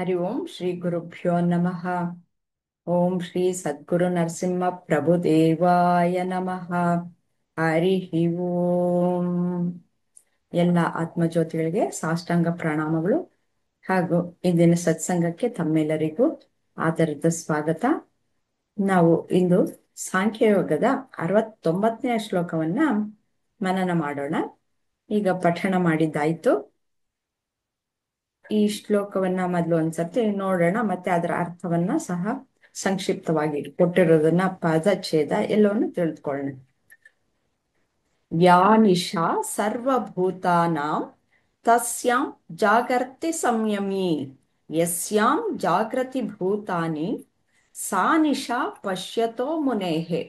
ಹರಿ ಓಂ ಶ್ರೀ ಗುರುಭ್ಯೋ ನಮಃ. ಓಂ ಶ್ರೀ ಸದ್ಗುರು ನರಸಿಂಹ ಪ್ರಭುದೇವಾಯ ನಮಃ. ಹರಿ ಓಂ. ಎಲ್ಲ ಆತ್ಮಜ್ಯೋತಿಗಳಿಗೆ ಸಾಷ್ಟಾಂಗ ಪ್ರಣಾಮಗಳು ಹಾಗೂ ಇಂದಿನ ಸತ್ಸಂಗಕ್ಕೆ ತಮ್ಮೆಲ್ಲರಿಗೂ ಆದರದ ಸ್ವಾಗತ. ನಾವು ಇಂದು ಸಾಂಖ್ಯಯೋಗದ 69ನೇ ಶ್ಲೋಕವನ್ನ ಮನನ ಮಾಡೋಣ. ಈಗ ಪಠಣ ಮಾಡಿದ್ದಾಯ್ತು. ಈ ಶ್ಲೋಕವನ್ನ ಮೊದಲು ಒಂದ್ಸತಿ ನೋಡೋಣ, ಮತ್ತೆ ಅದರ ಅರ್ಥವನ್ನ ಸಹ ಸಂಕ್ಷಿಪ್ತವಾಗಿ ಕೊಟ್ಟಿರೋದನ್ನ ಪದಚ್ಛೇದ ಎಲ್ಲವನ್ನು ತಿಳಿದುಕೊಳ್ಳೋಣ. ಯಾ ನಿಶಾ ಸರ್ವಭೂತಾನಾಂ ತಸ್ಯಾಂ ಜಾಗರ್ತಿ ಸಂಯಮಿ ಯಸ್ಯಾಂ ಜಾಗೃತಿ ಭೂತಾನಿ ಸಾ ನಿಶಾ ಪಶ್ಯತೋ ಮುನೇಹೆ.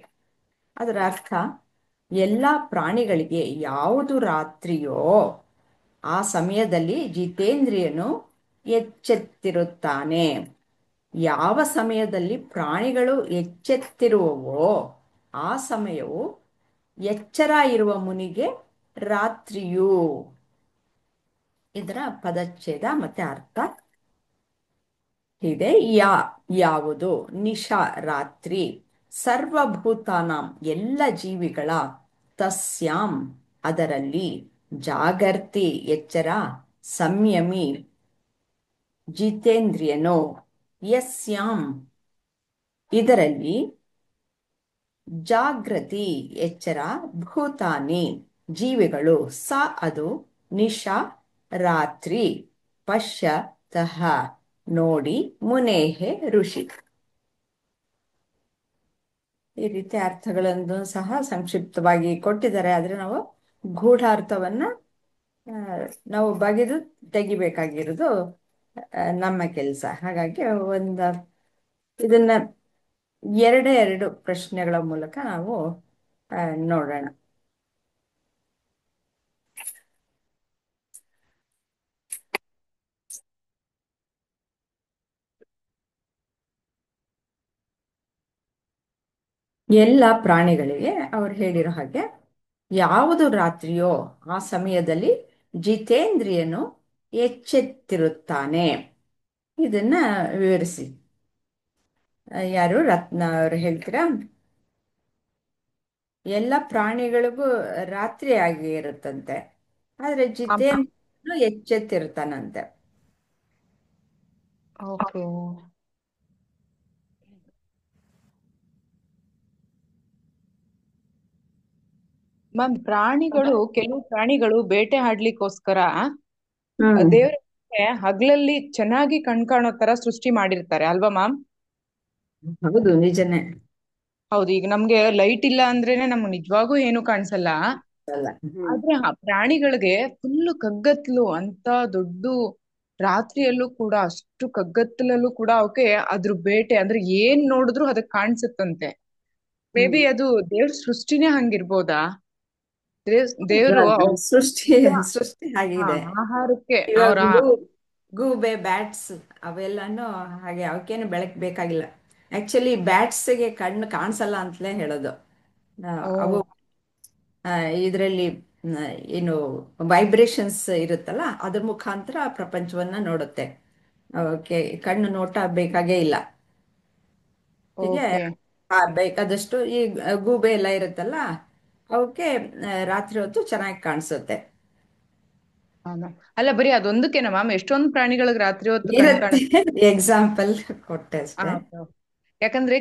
ಅದರ ಅರ್ಥ, ಎಲ್ಲ ಪ್ರಾಣಿಗಳಿಗೆ ಯಾವುದು ರಾತ್ರಿಯೋ ಆ ಸಮಯದಲ್ಲಿ ಜಿತೇಂದ್ರಿಯನು ಎಚ್ಚೆತ್ತಿರುತ್ತಾನೆ. ಯಾವ ಸಮಯದಲ್ಲಿ ಪ್ರಾಣಿಗಳು ಎಚ್ಚೆತ್ತಿರುವವೋ ಆ ಸಮಯವು ಎಚ್ಚರ ಇರುವ ಮುನಿಗೆ ರಾತ್ರಿಯು. ಇದರ ಪದಚ್ಛೇದ ಮತ್ತೆ ಅರ್ಥ ಇದೆ. ಯಾವುದು, ನಿಶಾ ರಾತ್ರಿ, ಸರ್ವಭೂತಾನಾಂ ಎಲ್ಲ ಜೀವಿಗಳ, ತಸ್ಯಾಂ ಅದರಲ್ಲಿ, ಜಾಗರ್ತಿ ಎಚ್ಚರ, ಸಂಯಮಿ ಜಿತೇಂದ್ರಿಯನು, ಯಸ್ಯಾಂ ಇದರಲ್ಲಿ, ಜಾಗೃತಿ ಎಚ್ಚರ, ಭೂತಾನಿ ಜೀವಿಗಳು, ಸ ಅದು, ನಿಶಾ ರಾತ್ರಿ, ಪಶ್ಯತಃ ನೋಡಿ, ಮುನೇಹೆ ಋಷಿ. ಈ ರೀತಿ ಅರ್ಥಗಳನ್ನು ಸಹ ಸಂಕ್ಷಿಪ್ತವಾಗಿ ಕೊಟ್ಟಿದ್ದಾರೆ. ಆದ್ರೆ ನಾವು ಗೂಢಾರ್ಥವನ್ನ ನಾವು ಬಗೆದು ತೆಗಿಬೇಕಾಗಿರೋದು ನಮ್ಮ ಕೆಲಸ. ಹಾಗಾಗಿ ಇದನ್ನ ಎರಡು ಪ್ರಶ್ನೆಗಳ ಮೂಲಕ ನಾವು ನೋಡೋಣ. ಎಲ್ಲ ಪ್ರಾಣಿಗಳಿಗೆ ಅವ್ರು ಹೇಳಿರೋ ಹಾಗೆ ಯಾವುದು ರಾತ್ರಿಯೋ ಆ ಸಮಯದಲ್ಲಿ ಜಿತೇಂದ್ರಿಯನು ಎಚ್ಚೆತ್ತಿರುತ್ತಾನೆ. ಇದನ್ನ ವಿವರಿಸಿ. ಯಾರು ರತ್ನ ಅವರು ಹೇಳ್ತೀರಾ? ಎಲ್ಲ ಪ್ರಾಣಿಗಳಿಗೂ ರಾತ್ರಿ ಆಗಿ ಇರುತ್ತಂತೆ, ಆದ್ರೆ ಅಮ್ಮ. ಜಿತೇಂದ್ರನು ಎಚ್ಚೆತ್ತಿರ್ತಾನಂತೆ. ಓಕೆ ಮ್ಯಾಮ್, ಕೆಲವು ಪ್ರಾಣಿಗಳು ಬೇಟೆ ಆಡ್ಲಿಕ್ಕೋಸ್ಕರ ಹ್ಮ್. ದೇವ್ರ ಹಗ್ಲಲ್ಲಿ ಚೆನ್ನಾಗಿ ಕಾಣೋ ತರ ಸೃಷ್ಟಿ ಮಾಡಿರ್ತಾರೆ ಅಲ್ವಾ ಮ್ಯಾಮ್? ಹೌದು, ನಿಜನೇ. ಹೌದು, ಈಗ ನಮ್ಗೆ ಲೈಟ್ ಇಲ್ಲ ಅಂದ್ರೇನೆ ನಮ್ಗೆ ನಿಜವಾಗೂ ಏನು ಕಾಣಿಸಲ್ಲ. ಅಲ್ಲ. ಹ್ಮ್. ಆದ್ರೆ ಆ ಪ್ರಾಣಿಗಳಿಗೆ ಫುಲ್ ಕಗ್ಗತ್ಲು ಅಂತ ದೊಡ್ಡ ರಾತ್ರಿಯಲ್ಲೂ ಕೂಡ, ಅಷ್ಟು ಕಗ್ಗತ್ತಲಲ್ಲೂ ಕೂಡ ಅವಕ್ಕೆ ಅದ್ರ ಬೇಟೆ ಅಂದ್ರೆ ಏನ್ ನೋಡಿದ್ರು ಅದಕ್ಕೆ ಕಾಣಿಸುತ್ತಂತೆ. ಮೇ ಹ್ಮ್. ಬಿ ಅದು ದೇವ್ರ ಸೃಷ್ಟಿನೇ ಹಂಗಿರ್ಬೋದಾ? ದೇವ್ರು ಅದು ಸೃಷ್ಟಿ ಅವ್ರ ಸೃಷ್ಟಿ ಆಗಿದೆ. ಆಹಾರಕ್ಕೆ ಇವಾಗ ಅವ್ರ ಗೂಬೆ, ಬ್ಯಾಟ್ಸ್ ಅವೆಲ್ಲಾನು ಹಾಗೆ, ಅವಕ್ಕೇನು ಬೆಳಕು ಬೇಕಾಗಿಲ್ಲ. ಆಕ್ಚುಲಿ ಬ್ಯಾಟ್ಸ್ಗೆ ಕಣ್ಣು ಕಾಣಿಸಲ್ಲ ಅಂತಲೇ ಹೇಳೋದು. ಓ ಅವು ಇದರಲ್ಲಿ ಏನು ವೈಬ್ರೇಷನ್ಸ್ ಇರುತ್ತಲ್ಲ, ಅದ್ರ ಮುಖಾಂತರ ಪ್ರಪಂಚವನ್ನ ನೋಡುತ್ತೆ. ಅವಕ್ಕೆ ಕಣ್ಣು ನೋಟ ಬೇಕಾಗೇ ಇಲ್ಲ. ಹೀಗೆ ಓಕೆ ಬೇಕಾದಷ್ಟು ಈ ಗೂಬೆ ಎಲ್ಲ ಇರುತ್ತಲ್ಲ, ಅವಕ್ಕೆ ರಾತ್ರಿ ಹೊತ್ತು ಚೆನ್ನಾಗಿ ಕಾಣಿಸುತ್ತೆ. ಅಲ್ಲ, ಬರೀ ಅದೊಂದಕ್ಕೇನ ಮ್ಯಾಮ್? ಎಷ್ಟೊಂದು ಪ್ರಾಣಿಗಳಿಗೆ ರಾತ್ರಿ ಹೊತ್ತು ಕಣ್ ಕಾಣ. ಇರುತ್ತೆ, ಎಕ್ಸಾಂಪಲ್ ಕೊಟ್ಟೆ ಆ, ಅಷ್ಟೇ. ಯಾಕಂದ್ರೆ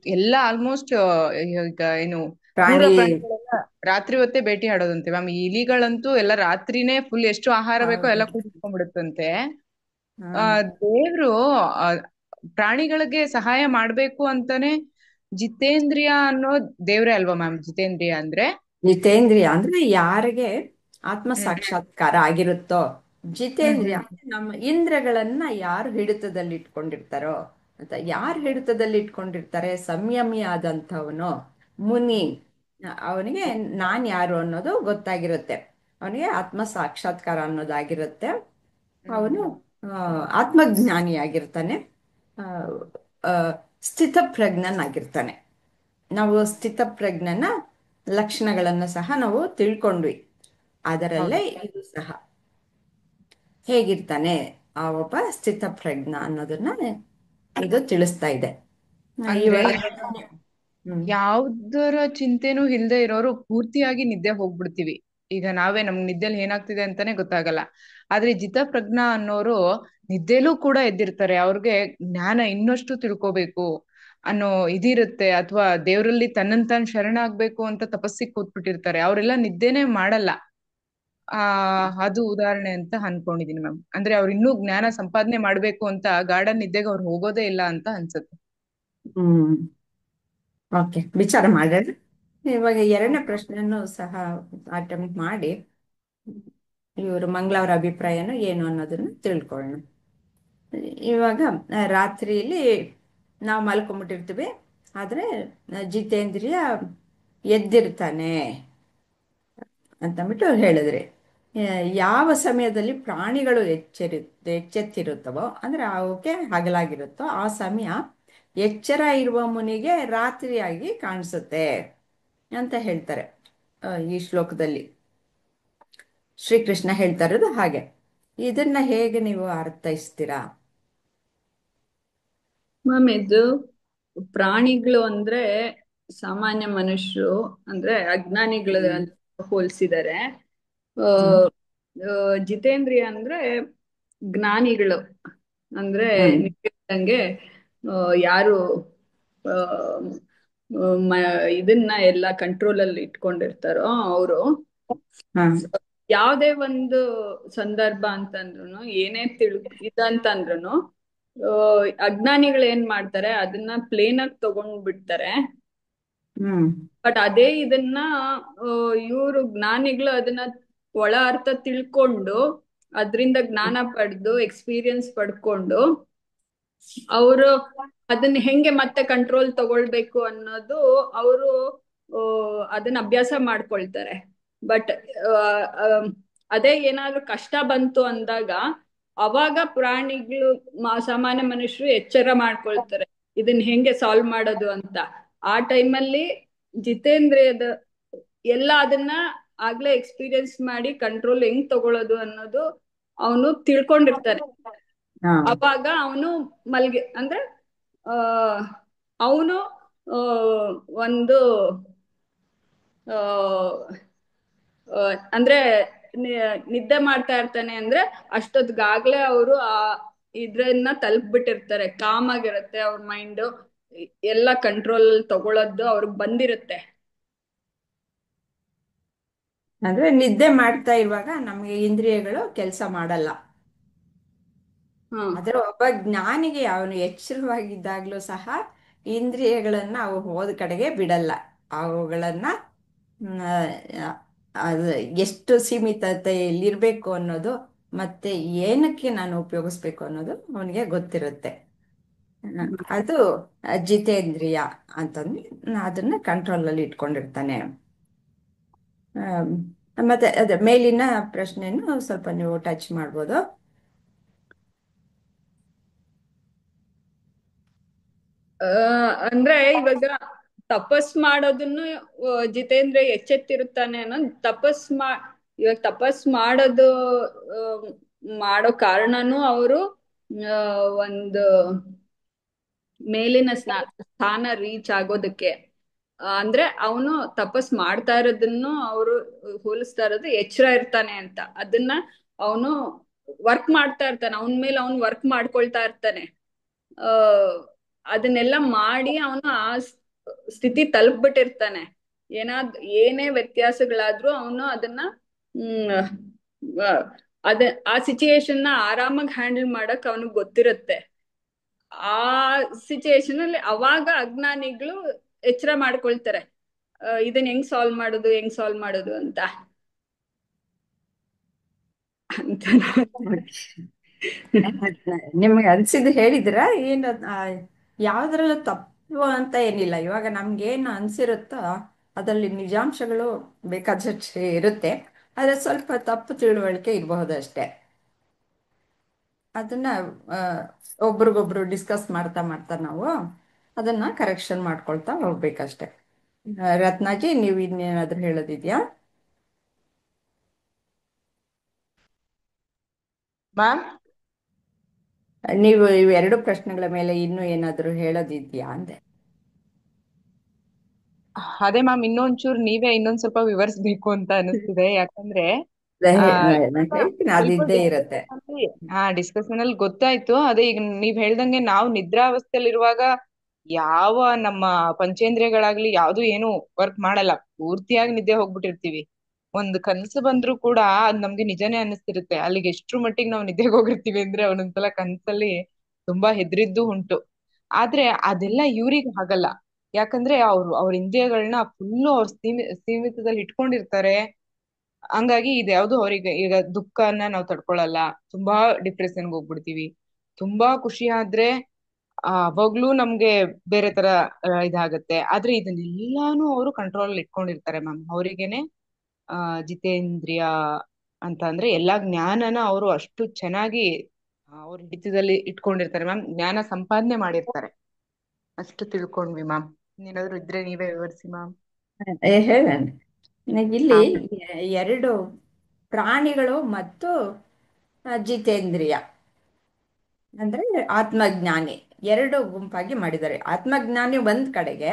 ಎಲ್ಲ ಆಲ್ಮೋಸ್ಟ್ ಈಗ ಏನು ಕ್ರೂರ ಪ್ರಾಣಿ. ಪ್ರಾಣಿಗಳೆಲ್ಲ ರಾತ್ರಿ ಹೊತ್ತೇ ಬೇಟೆ ಆಡೋದಂತೆ ಮ್ಯಾಮ್. ಈ ಇಲಿಗಳಂತೂ ಎಲ್ಲ ರಾತ್ರಿನೇ ಫುಲ್ ಎಷ್ಟು ಆಹಾರ ಬೇಕೋ ಹೌದು. ಎಲ್ಲ ಕುಡಿಸ್ಕೊಂಡ್ಬಿಡುತ್ತಂತೆ. ಆ ಹ್ಮ್. ದೇವ್ರು ಆ, ಪ್ರಾಣಿಗಳಿಗೆ ಸಹಾಯ ಮಾಡ್ಬೇಕು ಅಂತಾನೆ ಜಿತೇಂದ್ರಿಯ ಅನ್ನೋ ದೇವ್ರೇ ಅಲ್ವಾ ಮ್ಯಾಮ್ ಜಿತೇಂದ್ರಿಯ ಅಂದ್ರೆ? ಜಿತೇಂದ್ರಿಯ ಅಂದ್ರೆ ಯಾರಿಗೆ ಆತ್ಮ ಹ್ಮ್ ಸಾಕ್ಷಾತ್ಕಾರ ಆಗಿರುತ್ತೋ. ಹ್ಮ್ ಜಿತೇಂದ್ರಿಯ ಹ್ಮ್ ಅಂದ್ರೆ ನಮ್ಮ ಇಂದ್ರಗಳನ್ನ ಯಾರು ಹಿಡಿತದಲ್ಲಿ ಇಟ್ಕೊಂಡಿರ್ತಾರೋ ಅಂತ. ಯಾರು ಹಿಡಿತದಲ್ಲಿ ಇಟ್ಕೊಂಡಿರ್ತಾರೆ? ಸಂಯಮಿ ಆದಂಥವನು ಮುನಿ. ಅವನಿಗೆ ನಾನ್ ಯಾರು ಅನ್ನೋದು ಗೊತ್ತಾಗಿರುತ್ತೆ. ಅವನಿಗೆ ಆತ್ಮ ಸಾಕ್ಷಾತ್ಕಾರ ಅನ್ನೋದಾಗಿರುತ್ತೆ. ಹ್ಮ್ ಅವನು ಹ್ಮ್ ಆತ್ಮಜ್ಞಾನಿಯಾಗಿರ್ತಾನೆ. ಆ, ಆ, ಸ್ಥಿತಪ್ರಜ್ಞನಾಗಿರ್ತಾನೆ. ನಾವು ಸ್ಥಿತಪ್ರಜ್ಞನ ಲಕ್ಷಣಗಳನ್ನು ಸಹ ನಾವು ತಿಳ್ಕೊಂಡ್ವಿ. ಅದರಲ್ಲೇ ಹೌದು. ಇದು ಸಹ ಹೇಗಿರ್ತಾನೆ ಆ ಒಬ್ಬ ಸ್ಥಿತಪ್ರಜ್ಞ ಅನ್ನೋದನ್ನ ಇದು ತಿಳಿಸ್ತಾ ಇದೆ. ಅಂದ್ರೆ ಇವಾಗ ಇವಾಗ ಹ್ಮ್ ಯಾವ್ದರ ಚಿಂತೆನೂ ಇಲ್ದೆ ಇರೋರು ಪೂರ್ತಿಯಾಗಿ ನಿದ್ದೆ ಹೋಗ್ಬಿಡ್ತೀವಿ. ಈಗ ನಾವೇ ನಮ್ಗ್ ನಿದ್ದೆಲಿ ಏನಾಗ್ತಿದೆ ಅಂತಾನೆ ಗೊತ್ತಾಗಲ್ಲ. ಆದ್ರೆ ಜಿತಪ್ರಜ್ಞ ಅನ್ನೋರು ನಿದ್ದೆಲೂ ಕೂಡ ಎದ್ದಿರ್ತಾರೆ. ಅವ್ರಿಗೆ ಜ್ಞಾನ ಇನ್ನಷ್ಟು ತಿಳ್ಕೋಬೇಕು ಅನ್ನೋ ಇದಿರುತ್ತೆ, ಅಥವಾ ದೇವರಲ್ಲಿ ತನ್ನನ್ ತಾನ್ ಶರಣಾಗ್ಬೇಕು ಅಂತ ತಪಸ್ಸಿಗೆ ಕೂತ್ಬಿಟ್ಟಿರ್ತಾರೆ. ಅವರೆಲ್ಲ ನಿದ್ದೆನೆ ಮಾಡಲ್ಲ. ಅದು ಉದಾಹರಣೆ ಅಂತ ಅನ್ಕೊಂಡಿದೀನಿ ಮ್ಯಾಮ್. ಅಂದ್ರೆ ಅವ್ರು ಇನ್ನೂ ಜ್ಞಾನ ಸಂಪಾದನೆ ಮಾಡ್ಬೇಕು ಅಂತ ಗಾರ್ಡನ್ ನಿದ್ದೆಗೆ ಅವ್ರು ಹೋಗೋದೇ ಇಲ್ಲ ಅಂತ ಅನ್ಸುತ್ತೆ. ಹ್ಮ್ ಓಕೆ, ವಿಚಾರ ಮಾಡೋಣ. ಇವಾಗ ಎರಡನೇ ಪ್ರಶ್ನೆಯನ್ನು ಸಹ ಅಟೆಂಪ್ಟ್ ಮಾಡಿ ಇವರು ಮಂಗಳವರ ಅಭಿಪ್ರಾಯನ ಏನು ಅನ್ನೋದನ್ನ ತಿಳ್ಕೊಳ್ಳೋಣ. ಇವಾಗ ರಾತ್ರಿಯಲ್ಲಿ ನಾವು ಮಲ್ಕೊಂಬಿಟ್ಟಿರ್ತೀವಿ, ಆದರೆ ಜಿತೇಂದ್ರಿಯ ಎದ್ದಿರ್ತಾನೆ ಅಂತಂದ್ಬಿಟ್ಟು ಹೇಳಿದ್ರಿ. ಯಾವ ಸಮಯದಲ್ಲಿ ಪ್ರಾಣಿಗಳು ಎಚ್ಚೆತ್ತಿರುತ್ತವೋ ಅಂದರೆ ಅವಕ್ಕೆ ಹಗಲಾಗಿರುತ್ತೋ ಆ ಸಮಯ ಎಚ್ಚರ ಇರುವ ಮುನಿಗೆ ರಾತ್ರಿಯಾಗಿ ಕಾಣಿಸುತ್ತೆ ಅಂತ ಹೇಳ್ತಾರೆ. ಈ ಶ್ಲೋಕದಲ್ಲಿ ಶ್ರೀಕೃಷ್ಣ ಹೇಳ್ತಾ ಇರೋದು ಹಾಗೆ. ಇದನ್ನ ಹೇಗೆ ನೀವು ಅರ್ಥೈಸ್ತೀರಾ? ಮ್ಯಾಮ್, ಇದು ಪ್ರಾಣಿಗಳು ಅಂದ್ರೆ ಸಾಮಾನ್ಯ ಮನುಷ್ಯರು ಅಂದ್ರೆ ಅಜ್ಞಾನಿಗಳ ಹ್ಮ್ ಹೋಲಿಸಿದ್ದಾರೆ. ಆ ಹ್ಮ್ ಆ, ಜಿತೇಂದ್ರಿಯ ಅಂದ್ರೆ ಜ್ಞಾನಿಗಳು. ಅಂದ್ರೆ ಹ್ಮ್ ನೀವ್ ಹೇಳ್ದಂಗೆ ಯಾರು ಆ, ಇದನ್ನ ಎಲ್ಲ ಕಂಟ್ರೋಲ್ ಅಲ್ಲಿ ಇಟ್ಕೊಂಡಿರ್ತಾರೋ ಅವರು ಹಾ ಯಾವ್ದೇ ಒಂದು ಸಂದರ್ಭ ಅಂತಂದ್ರು ಏನೇ ಇದಂತಂದ್ರು ಅಜ್ಞಾನಿಗಳು ಏನ್ ಮಾಡ್ತಾರೆ, ಅದನ್ನ ಪ್ಲೇನ್ ಆಗಿ ತಗೊಂಡ್ ಬಿಡ್ತಾರೆ. ಹ್ಮ್ ಬಟ್ ಅದೇ ಇದನ್ನ ಇವರು ಜ್ಞಾನಿಗಳು ಅದನ್ನ ಒಳ ಅರ್ಥ ತಿಳ್ಕೊಂಡು ಅದರಿಂದ ಜ್ಞಾನ ಪಡೆದು ಎಕ್ಸ್ಪೀರಿಯನ್ಸ್ ಪಡ್ಕೊಂಡು ಅವರು ಅದನ್ನ ಹೆಂಗೆ ಮತ್ತೆ ಕಂಟ್ರೋಲ್ ತಗೊಳ್ಬೇಕು ಅನ್ನೋದು ಅವರು ಅದನ್ನ ಅಭ್ಯಾಸ ಮಾಡ್ಕೊಳ್ತಾರೆ. ಬಟ್ ಅದೇ ಏನಾದ್ರೂ ಕಷ್ಟ ಬಂತು ಅಂದಾಗ ಅವಾಗ ಪ್ರಾಣಿಗಳು ಸಾಮಾನ್ಯ ಮನುಷ್ಯರು ಎಚ್ಚರ ಮಾಡ್ಕೊಳ್ತಾರೆ ಇದನ್ನ ಹೆಂಗೆ ಸಾಲ್ವ್ ಮಾಡೋದು ಅಂತ. ಆ ಟೈಮಲ್ಲಿ ಜಿತೇಂದ್ರಿಯದ ಎಲ್ಲ ಅದನ್ನ ಆಗ್ಲೇ ಎಕ್ಸ್ಪೀರಿಯನ್ಸ್ ಮಾಡಿ ಕಂಟ್ರೋಲ್ ಹೆಂಗ್ ತಗೊಳ್ಳೋದು ಅನ್ನೋದು ಅವನು ತಿಳ್ಕೊಂಡಿರ್ತಾನೆ. ಹಾ ಅವಾಗ ಅವನು ಅಂದ್ರೆ ಆ ಅವನು ಒಂದು ಆ ಅಂದ್ರೆ ನಿದ್ದೆ ಮಾಡ್ತಾ ಇರ್ತಾನೆ ಅಂದ್ರೆ ಅಷ್ಟೊತ್ತಿಗಾಗ್ಲೇ ಅವರು ಆ ಇದ್ರನ್ನ ತಲುಪ್ಬಿಟ್ಟಿರ್ತಾರೆ. ಕಾಮ್ ಆಗಿರುತ್ತೆ ಅವ್ರ ಮೈಂಡ್, ಎಲ್ಲ ಕಂಟ್ರೋಲ್ ತಗೊಳೋದು ಅವ್ರಿಗೆ ಬಂದಿರುತ್ತೆ. ಅಂದ್ರೆ ನಿದ್ದೆ ಮಾಡ್ತಾ ಇರುವಾಗ ನಮಗೆ ಇಂದ್ರಿಯಗಳು ಕೆಲಸ ಮಾಡಲ್ಲ. ಹಾ ಆದ್ರೆ ಒಬ್ಬ ಜ್ಞಾನಿಗೆ ಅವನು ಎಚ್ಚರವಾಗಿದ್ದಾಗಲೂ ಸಹ ಇಂದ್ರಿಯಗಳನ್ನ ಅವು ಹೋದ ಕಡೆಗೆ ಬಿಡಲ್ಲ. ಅವುಗಳನ್ನ ಮ್, ಆ, ಅದು ಎಷ್ಟು ಸೀಮಿತತೆಯಲ್ಲಿರಬೇಕು ಅನ್ನೋದು ಮತ್ತೆ ಏನಕ್ಕೆ ನಾನು ಉಪಯೋಗಿಸ್ಬೇಕು ಅನ್ನೋದು ಅವನಿಗೆ ಗೊತ್ತಿರುತ್ತೆ. ಅದು ಜಿತೇಂದ್ರಿಯ ಅಂತಂದು ಅದನ್ನ ಕಂಟ್ರೋಲಲ್ಲಿ ಇಟ್ಕೊಂಡಿರ್ತಾನೆ. ಆಮ್, ಮತ್ತೆ ಅದೇ ಮೇಲಿನ ಪ್ರಶ್ನೆಯನ್ನು ಸ್ವಲ್ಪ ನೀವು ಟಚ್ ಮಾಡ್ಬೋದು. ಅಂದ್ರೆ ಇವಾಗ ತಪಸ್ ಮಾಡೋದನ್ನು ಜಿತೇಂದ್ರ ಎಚ್ಚೆತ್ತಿರುತ್ತಾನೆ ಅನ್ನೋ ಇವಾಗ ತಪಸ್ ಮಾಡೋದು ಆ, ಮಾಡೋ ಕಾರಣನೂ ಅವರು ಒಂದು ಮೇಲಿನ ಸ್ಥಾನ ರೀಚ್ ಆಗೋದಕ್ಕೆ. ಅಂದ್ರೆ ಅವನು ತಪಸ್ ಮಾಡ್ತಾ ಇರೋದನ್ನು ಅವರು ಹೋಲಿಸ್ತಾ ಇರೋದು ಎಚ್ಚರ ಇರ್ತಾನೆ ಅಂತ. ಅದನ್ನ ಅವನು ವರ್ಕ್ ಮಾಡ್ತಾ ಇರ್ತಾನೆ, ಅವನ ಮೇಲೆ ಅವನು ವರ್ಕ್ ಮಾಡ್ಕೊಳ್ತಾ ಇರ್ತಾನೆ. ಆ ಅದನ್ನೆಲ್ಲ ಮಾಡಿ ಅವನು ಆ ಸ್ಥಿತಿ ತಲುಪ್ಬಿಟ್ಟಿರ್ತಾನೆ. ಏನೇ ವ್ಯತ್ಯಾಸಗಳಾದ್ರೂ ಅವನು ಅದನ್ನ ಹ್ಮ್ ಆ, ಅದ ಆ ಸಿಚುಯೇಷನ್ ನ ಆರಾಮಾಗಿ ಹ್ಯಾಂಡಲ್ ಮಾಡಕ್ ಅವನಿಗೆ ಗೊತ್ತಿರುತ್ತೆ. ಆ ಸಿಚುಯೇಷನ್ ಅಲ್ಲಿ ಅವಾಗ ಅಜ್ಞಾನಿಗಳು ಎಚ್ಚರ ಮಾಡ್ಕೊಳ್ತಾರೆ, ಇದನ್ನ ಹೆಂಗ್ ಸಾಲ್ವ್ ಮಾಡೋದು ಅಂತ ಅಂತ ನಿಮ್ಗೆ ಅನ್ಸಿದ್ದು ಹೇಳಿದ್ರ ಏನು? ಯಾವುದ್ರಲ್ಲೂ ತಪ್ಪು ಅಂತ ಏನಿಲ್ಲ. ಇವಾಗ ನಮ್ಗೇನು ಅನ್ಸಿರುತ್ತೋ ಅದರಲ್ಲಿ ನಿಜಾಂಶಗಳು ಬೇಕಾದಷ್ಟು ಇರುತ್ತೆ. ಆದರೆ ಸ್ವಲ್ಪ ತಪ್ಪು ತಿಳುವಳಿಕೆ ಇರಬಹುದು ಅಷ್ಟೇ. ಅದನ್ನ ಆ, ಒಬ್ರಿಗೊಬ್ರು ಡಿಸ್ಕಸ್ ಮಾಡ್ತಾ ಮಾಡ್ತಾ ನಾವು ಅದನ್ನ ಕರೆಕ್ಷನ್ ಮಾಡ್ಕೊಳ್ತಾ ಹೋಗ್ಬೇಕಷ್ಟೆ. ರತ್ನಾಜಿ, ನೀವು ಇನ್ನೇನಾದ್ರೂ ಹೇಳೋದಿದ್ಯಾ? ಮ್ಯಾಮ್, ನೀವು ಇವೆರಡು ಪ್ರಶ್ನೆಗಳ ಮೇಲೆ ಇನ್ನೂ ಏನಾದರೂ ಹೇಳೋದಿದ್ಯಾ ಅಂದೆ. ಅದೇ ಮ್ಯಾಮ್, ಇನ್ನೊಂಚೂರು ನೀವೇ ಇನ್ನೊಂದ್ ಸ್ವಲ್ಪ ವಿವರಿಸ್ಬೇಕು ಅಂತ ಅನಿಸ್ತಿದೆ. ಯಾಕಂದ್ರೆ ಆ ನಾನು ಹೇಳ್ತೀನಿ, ಅದಿದ್ದೇ ಇರುತ್ತೆ. ಡಿಸ್ಕಷನ್ ಅಲ್ಲಿ ಗೊತ್ತಾಯ್ತು. ಅದೇ ಈಗ ನೀವ್ ಹೇಳ್ದಂಗೆ ನಾವು ನಿದ್ರಾವಸ್ಥೆಯಲ್ಲಿರುವಾಗ ಯಾವ ನಮ್ಮ ಪಂಚೇಂದ್ರಿಯಗಳಾಗ್ಲಿ ಯಾವ್ದು ಏನು ವರ್ಕ್ ಮಾಡಲ್ಲ, ಪೂರ್ತಿಯಾಗಿ ನಿದ್ದೆ ಹೋಗ್ಬಿಟ್ಟಿರ್ತೀವಿ. ಒಂದ್ ಕನ್ಸು ಬಂದ್ರು ಕೂಡ ಅದ್ ನಮ್ಗೆ ನಿಜನೇ ಅನ್ನಿಸ್ತಿರುತ್ತೆ. ಅಲ್ಲಿಗೆ ಎಷ್ಟ್ರ ಮಟ್ಟಿಗೆ ನಾವು ನಿದ್ದೆಗೆ ಹೋಗಿರ್ತೀವಿ ಅಂದ್ರೆ ಒಂದೊಂದ್ಸಲ ಕನ್ಸಲ್ಲಿ ತುಂಬಾ ಹೆದ್ರಿದ್ದು ಉಂಟು. ಆದ್ರೆ ಅದೆಲ್ಲ ಇವ್ರಿಗೆ ಆಗಲ್ಲ. ಯಾಕಂದ್ರೆ ಅವ್ರ ಇಂದ್ರಿಯಗಳನ್ನ ಫುಲ್ಲು ಅವ್ರ ಸೀಮಿತದಲ್ಲಿ ಇಟ್ಕೊಂಡಿರ್ತಾರೆ. ಹಂಗಾಗಿ ಇದ್ಯಾವ್ದು ಅವ್ರಿಗೆ, ಈಗ ದುಃಖನ ನಾವು ತಡ್ಕೊಳಲ್ಲ, ತುಂಬಾ ಡಿಪ್ರೆಷನ್ಗೆ ಹೋಗ್ಬಿಡ್ತೀವಿ. ತುಂಬಾ ಖುಷಿ ಆದ್ರೆ ಅವಾಗ್ಲೂ ನಮ್ಗೆ ಬೇರೆ ತರ ಇದಾಗತ್ತೆ. ಆದ್ರೆ ಇದನ್ನೆಲ್ಲಾನು ಅವರು ಕಂಟ್ರೋಲ್ ಇಟ್ಕೊಂಡಿರ್ತಾರೆ ಮ್ಯಾಮ್. ಅವರಿಗೇನೆ ಜಿತೇಂದ್ರಿಯ ಅಂತ ಅಂದ್ರೆ ಎಲ್ಲಾ ಜ್ಞಾನನ ಅವರು ಅಷ್ಟು ಚೆನ್ನಾಗಿ ಅವ್ರ ಹಿಡಿತದಲ್ಲಿ ಇಟ್ಕೊಂಡಿರ್ತಾರೆ ಮ್ಯಾಮ್. ಜ್ಞಾನ ಸಂಪಾದನೆ ಮಾಡಿರ್ತಾರೆ. ಅಷ್ಟು ತಿಳ್ಕೊಂಡ್ವಿ ಮ್ಯಾಮ್. ಏನಾದ್ರು ಇದ್ರೆ ನೀವೇ ವಿವರಿಸಿ ಮ್ಯಾಮ್. ಹೇಳೋಣ. ಇಲ್ಲಿ ಹಾ ಎರಡು ಪ್ರಾಣಿಗಳು ಮತ್ತು ಜಿತೇಂದ್ರಿಯ ಅಂದ್ರೆ ಆತ್ಮಜ್ಞಾನಿ ಎರಡು ಗುಂಪಾಗಿ ಮಾಡಿದ್ದಾರೆ. ಆತ್ಮಜ್ಞಾನಿ ಒಂದ್ ಕಡೆಗೆ,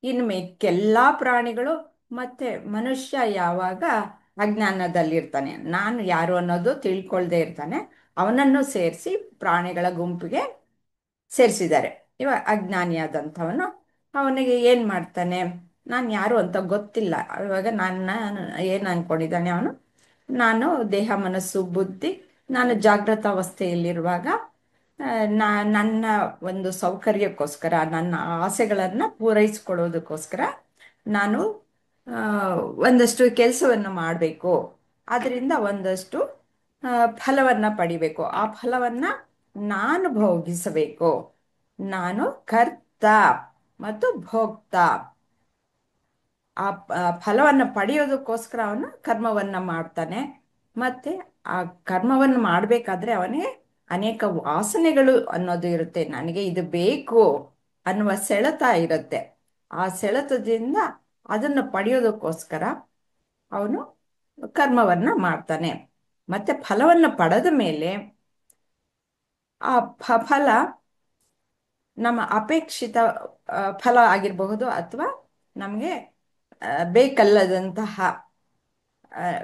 ಇನ್ನು ಮಿಕ್ಕೆಲ್ಲಾ ಪ್ರಾಣಿಗಳು ಮತ್ತೆ ಮನುಷ್ಯ ಯಾವಾಗ ಅಜ್ಞಾನದಲ್ಲಿರ್ತಾನೆ, ನಾನು ಯಾರು ಅನ್ನೋದು ತಿಳ್ಕೊಳ್ದೆ ಇರ್ತಾನೆ, ಅವನನ್ನು ಸೇರಿಸಿ ಪ್ರಾಣಿಗಳ ಗುಂಪಿಗೆ ಸೇರಿಸಿದ್ದಾರೆ. ಇವಾಗ ಅಜ್ಞಾನಿಯಾದಂಥವನು ಅವನಿಗೆ ಏನು ಮಾಡ್ತಾನೆ, ನಾನು ಯಾರು ಅಂತ ಗೊತ್ತಿಲ್ಲ. ಇವಾಗ ನನ್ನ ಏನು ಅನ್ಕೊಂಡಿದ್ದಾನೆ ಅವನು, ನಾನು ದೇಹ ಮನಸ್ಸು ಬುದ್ಧಿ, ನಾನು ಜಾಗೃತ ಅವಸ್ಥೆಯಲ್ಲಿರುವಾಗ ನನ್ನ ಒಂದು ಸೌಕರ್ಯಕ್ಕೋಸ್ಕರ, ನನ್ನ ಆಸೆಗಳನ್ನು ಪೂರೈಸ್ಕೊಳ್ಳೋದಕ್ಕೋಸ್ಕರ ನಾನು ಆ, ಒಂದಷ್ಟು ಕೆಲಸವನ್ನು ಮಾಡಬೇಕು. ಅದರಿಂದ ಒಂದಷ್ಟು ಫಲವನ್ನು ಪಡಿಬೇಕು. ಆ ಫಲವನ್ನು ನಾನು ಭೋಗಿಸಬೇಕು. ನಾನು ಕರ್ತ ಮತ್ತು ಭೋಕ್ತ. ಫಲವನ್ನು ಪಡೆಯೋದಕ್ಕೋಸ್ಕರ ಅವನು ಕರ್ಮವನ್ನು ಮಾಡ್ತಾನೆ. ಮತ್ತೆ ಆ ಕರ್ಮವನ್ನು ಮಾಡಬೇಕಾದ್ರೆ ಅವನಿಗೆ ಅನೇಕ ವಾಸನೆಗಳು ಅನ್ನೋದು ಇರುತ್ತೆ. ನನಗೆ ಇದು ಬೇಕು ಅನ್ನುವ ಸೆಳೆತ ಇರುತ್ತೆ. ಆ ಸೆಳೆತದಿಂದ ಅದನ್ನು ಪಡೆಯೋದಕ್ಕೋಸ್ಕರ ಅವನು ಕರ್ಮವನ್ನು ಮಾಡ್ತಾನೆ. ಮತ್ತೆ ಫಲವನ್ನು ಪಡೆದ ಮೇಲೆ ಆ ಫಲ ನಮ್ಮ ಅಪೇಕ್ಷಿತ ಫಲ ಆಗಿರಬಹುದು, ಅಥವಾ ನಮಗೆ ಬೇಕಲ್ಲದಂತಹ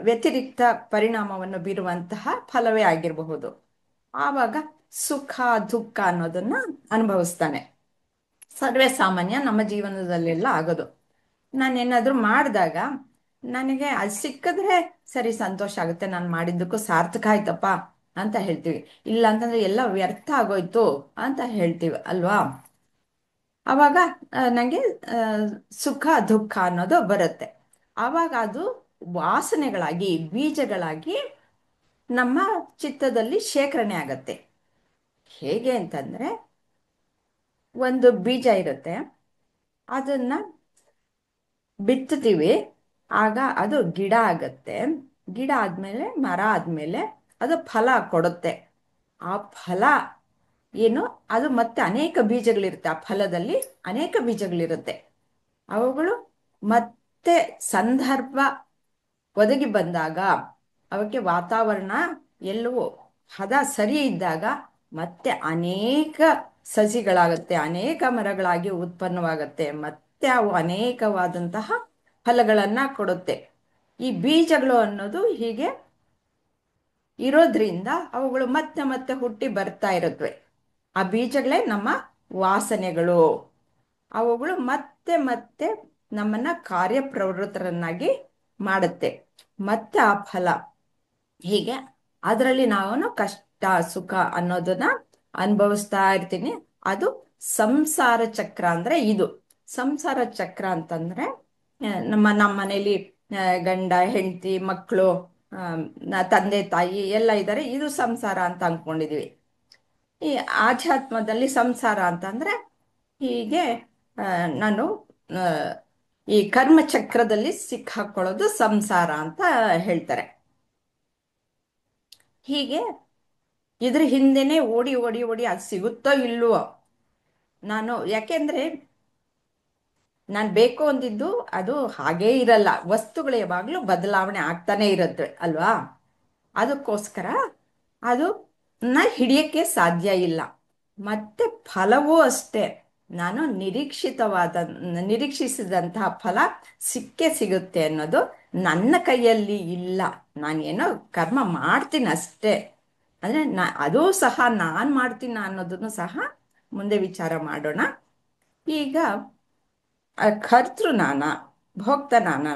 ವ್ಯತಿರಿಕ್ತ ಪರಿಣಾಮವನ್ನು ಬೀರುವಂತಹ ಫಲವೇ ಆಗಿರಬಹುದು. ಆವಾಗ ಸುಖ ದುಃಖ ಅನ್ನೋದನ್ನ ಅನುಭವಿಸ್ತಾನೆ. ಸರ್ವೇ ಸಾಮಾನ್ಯ ನಮ್ಮ ಜೀವನದಲ್ಲೆಲ್ಲ ಆಗೋದು. ನಾನೇನಾದರೂ ಮಾಡಿದಾಗ ನನಗೆ ಅದು ಸಿಕ್ಕಿದ್ರೆ ಸರಿ, ಸಂತೋಷ ಆಗುತ್ತೆ, ನಾನು ಮಾಡಿದ್ದಕ್ಕೂ ಸಾರ್ಥಕ ಆಯ್ತಪ್ಪ ಅಂತ ಹೇಳ್ತೀವಿ. ಇಲ್ಲ ಅಂತಂದ್ರೆ ಎಲ್ಲ ವ್ಯರ್ಥ ಆಗೋಯ್ತು ಅಂತ ಹೇಳ್ತೀವಿ ಅಲ್ವಾ. ಆವಾಗ ನನಗೆ ಸುಖ ದುಃಖ ಅನ್ನೋದು ಬರುತ್ತೆ. ಆವಾಗ ಅದು ವಾಸನೆಗಳಾಗಿ, ಬೀಜಗಳಾಗಿ ನಮ್ಮ ಚಿತ್ತದಲ್ಲಿ ಶೇಖರಣೆ ಆಗತ್ತೆ. ಹೇಗೆ ಅಂತಂದ್ರೆ, ಒಂದು ಬೀಜ ಇರುತ್ತೆ, ಅದನ್ನ ಬಿತ್ತುತ್ತೀವಿ, ಆಗ ಅದು ಗಿಡ ಆಗತ್ತೆ. ಗಿಡ ಆದ್ಮೇಲೆ ಮರ ಆದ್ಮೇಲೆ ಅದು ಫಲ ಕೊಡುತ್ತೆ. ಆ ಫಲ ಏನು, ಅದು ಮತ್ತೆ ಅನೇಕ ಬೀಜಗಳಿರುತ್ತೆ. ಆ ಫಲದಲ್ಲಿ ಅನೇಕ ಬೀಜಗಳಿರುತ್ತೆ. ಅವುಗಳು ಮತ್ತೆ ಸಂದರ್ಭ ಒದಗಿ ಬಂದಾಗ, ಅವಕ್ಕೆ ವಾತಾವರಣ ಎಲ್ಲವೂ ಹದ ಸರಿ ಇದ್ದಾಗ ಮತ್ತೆ ಅನೇಕ ಸಸಿಗಳಾಗತ್ತೆ, ಅನೇಕ ಮರಗಳಾಗಿ ಉತ್ಪನ್ನವಾಗತ್ತೆ. ಮತ್ತೆ ಅವು ಅನೇಕವಾದಂತಹ ಫಲಗಳನ್ನ ಕೊಡುತ್ತೆ. ಈ ಬೀಜಗಳು ಅನ್ನೋದು ಹೀಗೆ ಇರೋದ್ರಿಂದ ಅವುಗಳು ಮತ್ತೆ ಮತ್ತೆ ಹುಟ್ಟಿ ಬರ್ತಾ ಇರುತ್ತವೆ. ಆ ಬೀಜಗಳೇ ನಮ್ಮ ವಾಸನೆಗಳು. ಅವುಗಳು ಮತ್ತೆ ಮತ್ತೆ ನಮ್ಮನ್ನ ಕಾರ್ಯಪ್ರವೃತ್ತರನ್ನಾಗಿ ಮಾಡುತ್ತೆ. ಮತ್ತೆ ಆ ಫಲ ಹೀಗೆ ಅದರಲ್ಲಿ ನಾವು ಕಷ್ಟ ಸುಖ ಅನ್ನೋದನ್ನ ಅನುಭವಿಸ್ತಾ ಇರ್ತೀನಿ. ಅದು ಸಂಸಾರ ಚಕ್ರ. ಅಂದ್ರೆ ಇದು ಸಂಸಾರ ಚಕ್ರ ಅಂತಂದ್ರೆ, ನಮ್ಮ ಮನೇಲಿ ಗಂಡ ಹೆಂಡತಿ ಮಕ್ಕಳು, ತಂದೆ ತಾಯಿ ಎಲ್ಲ ಇದ್ದಾರೆ, ಇದು ಸಂಸಾರ ಅಂತ ಅನ್ಕೊಂಡಿದೀವಿ. ಈ ಆಧ್ಯಾತ್ಮದಲ್ಲಿ ಸಂಸಾರ ಅಂತಂದ್ರೆ ಹೀಗೆ ನಾನು ಆ, ಈ ಕರ್ಮಚಕ್ರದಲ್ಲಿ ಸಿಕ್ಕಾಕೊಳ್ಳೋದು ಸಂಸಾರ ಅಂತ ಹೇಳ್ತಾರೆ. ಹೀಗೆ ಇದ್ರ ಹಿಂದೆನೆ ಓಡಿ ಓಡಿ ಓಡಿ ಅದು ಸಿಗುತ್ತೋ ಇಲ್ವೋ, ಯಾಕೆಂದ್ರೆ ನಾನು ಬೇಕು ಅಂದಿದ್ದು ಅದು ಹಾಗೇ ಇರಲ್ಲ. ವಸ್ತುಗಳು ಯಾವಾಗಲೂ ಬದಲಾವಣೆ ಆಗ್ತಾನೆ ಇರುತ್ತೆ ಅಲ್ವಾ. ಅದಕ್ಕೋಸ್ಕರ ಅದು ಹಿಡಿಯಕ್ಕೆ ಸಾಧ್ಯ ಇಲ್ಲ. ಮತ್ತೆ ಫಲವೂ ಅಷ್ಟೇ, ನಾನು ನಿರೀಕ್ಷಿಸಿದಂತಹ ಫಲ ಸಿಕ್ಕೇ ಸಿಗುತ್ತೆ ಅನ್ನೋದು ನನ್ನ ಕೈಯಲ್ಲಿ ಇಲ್ಲ. ನಾನೇನೋ ಕರ್ಮ ಮಾಡ್ತೀನಿ ಅಷ್ಟೇ. ಅಂದರೆ ಅದೂ ಸಹ ನಾನು ಮಾಡ್ತೀನ ಅನ್ನೋದನ್ನು ಸಹ ಮುಂದೆ ವಿಚಾರ ಮಾಡೋಣ. ಈಗ ಕರ್ತೃ ನಾನ, ಭೋಕ್ತ ನಾನ,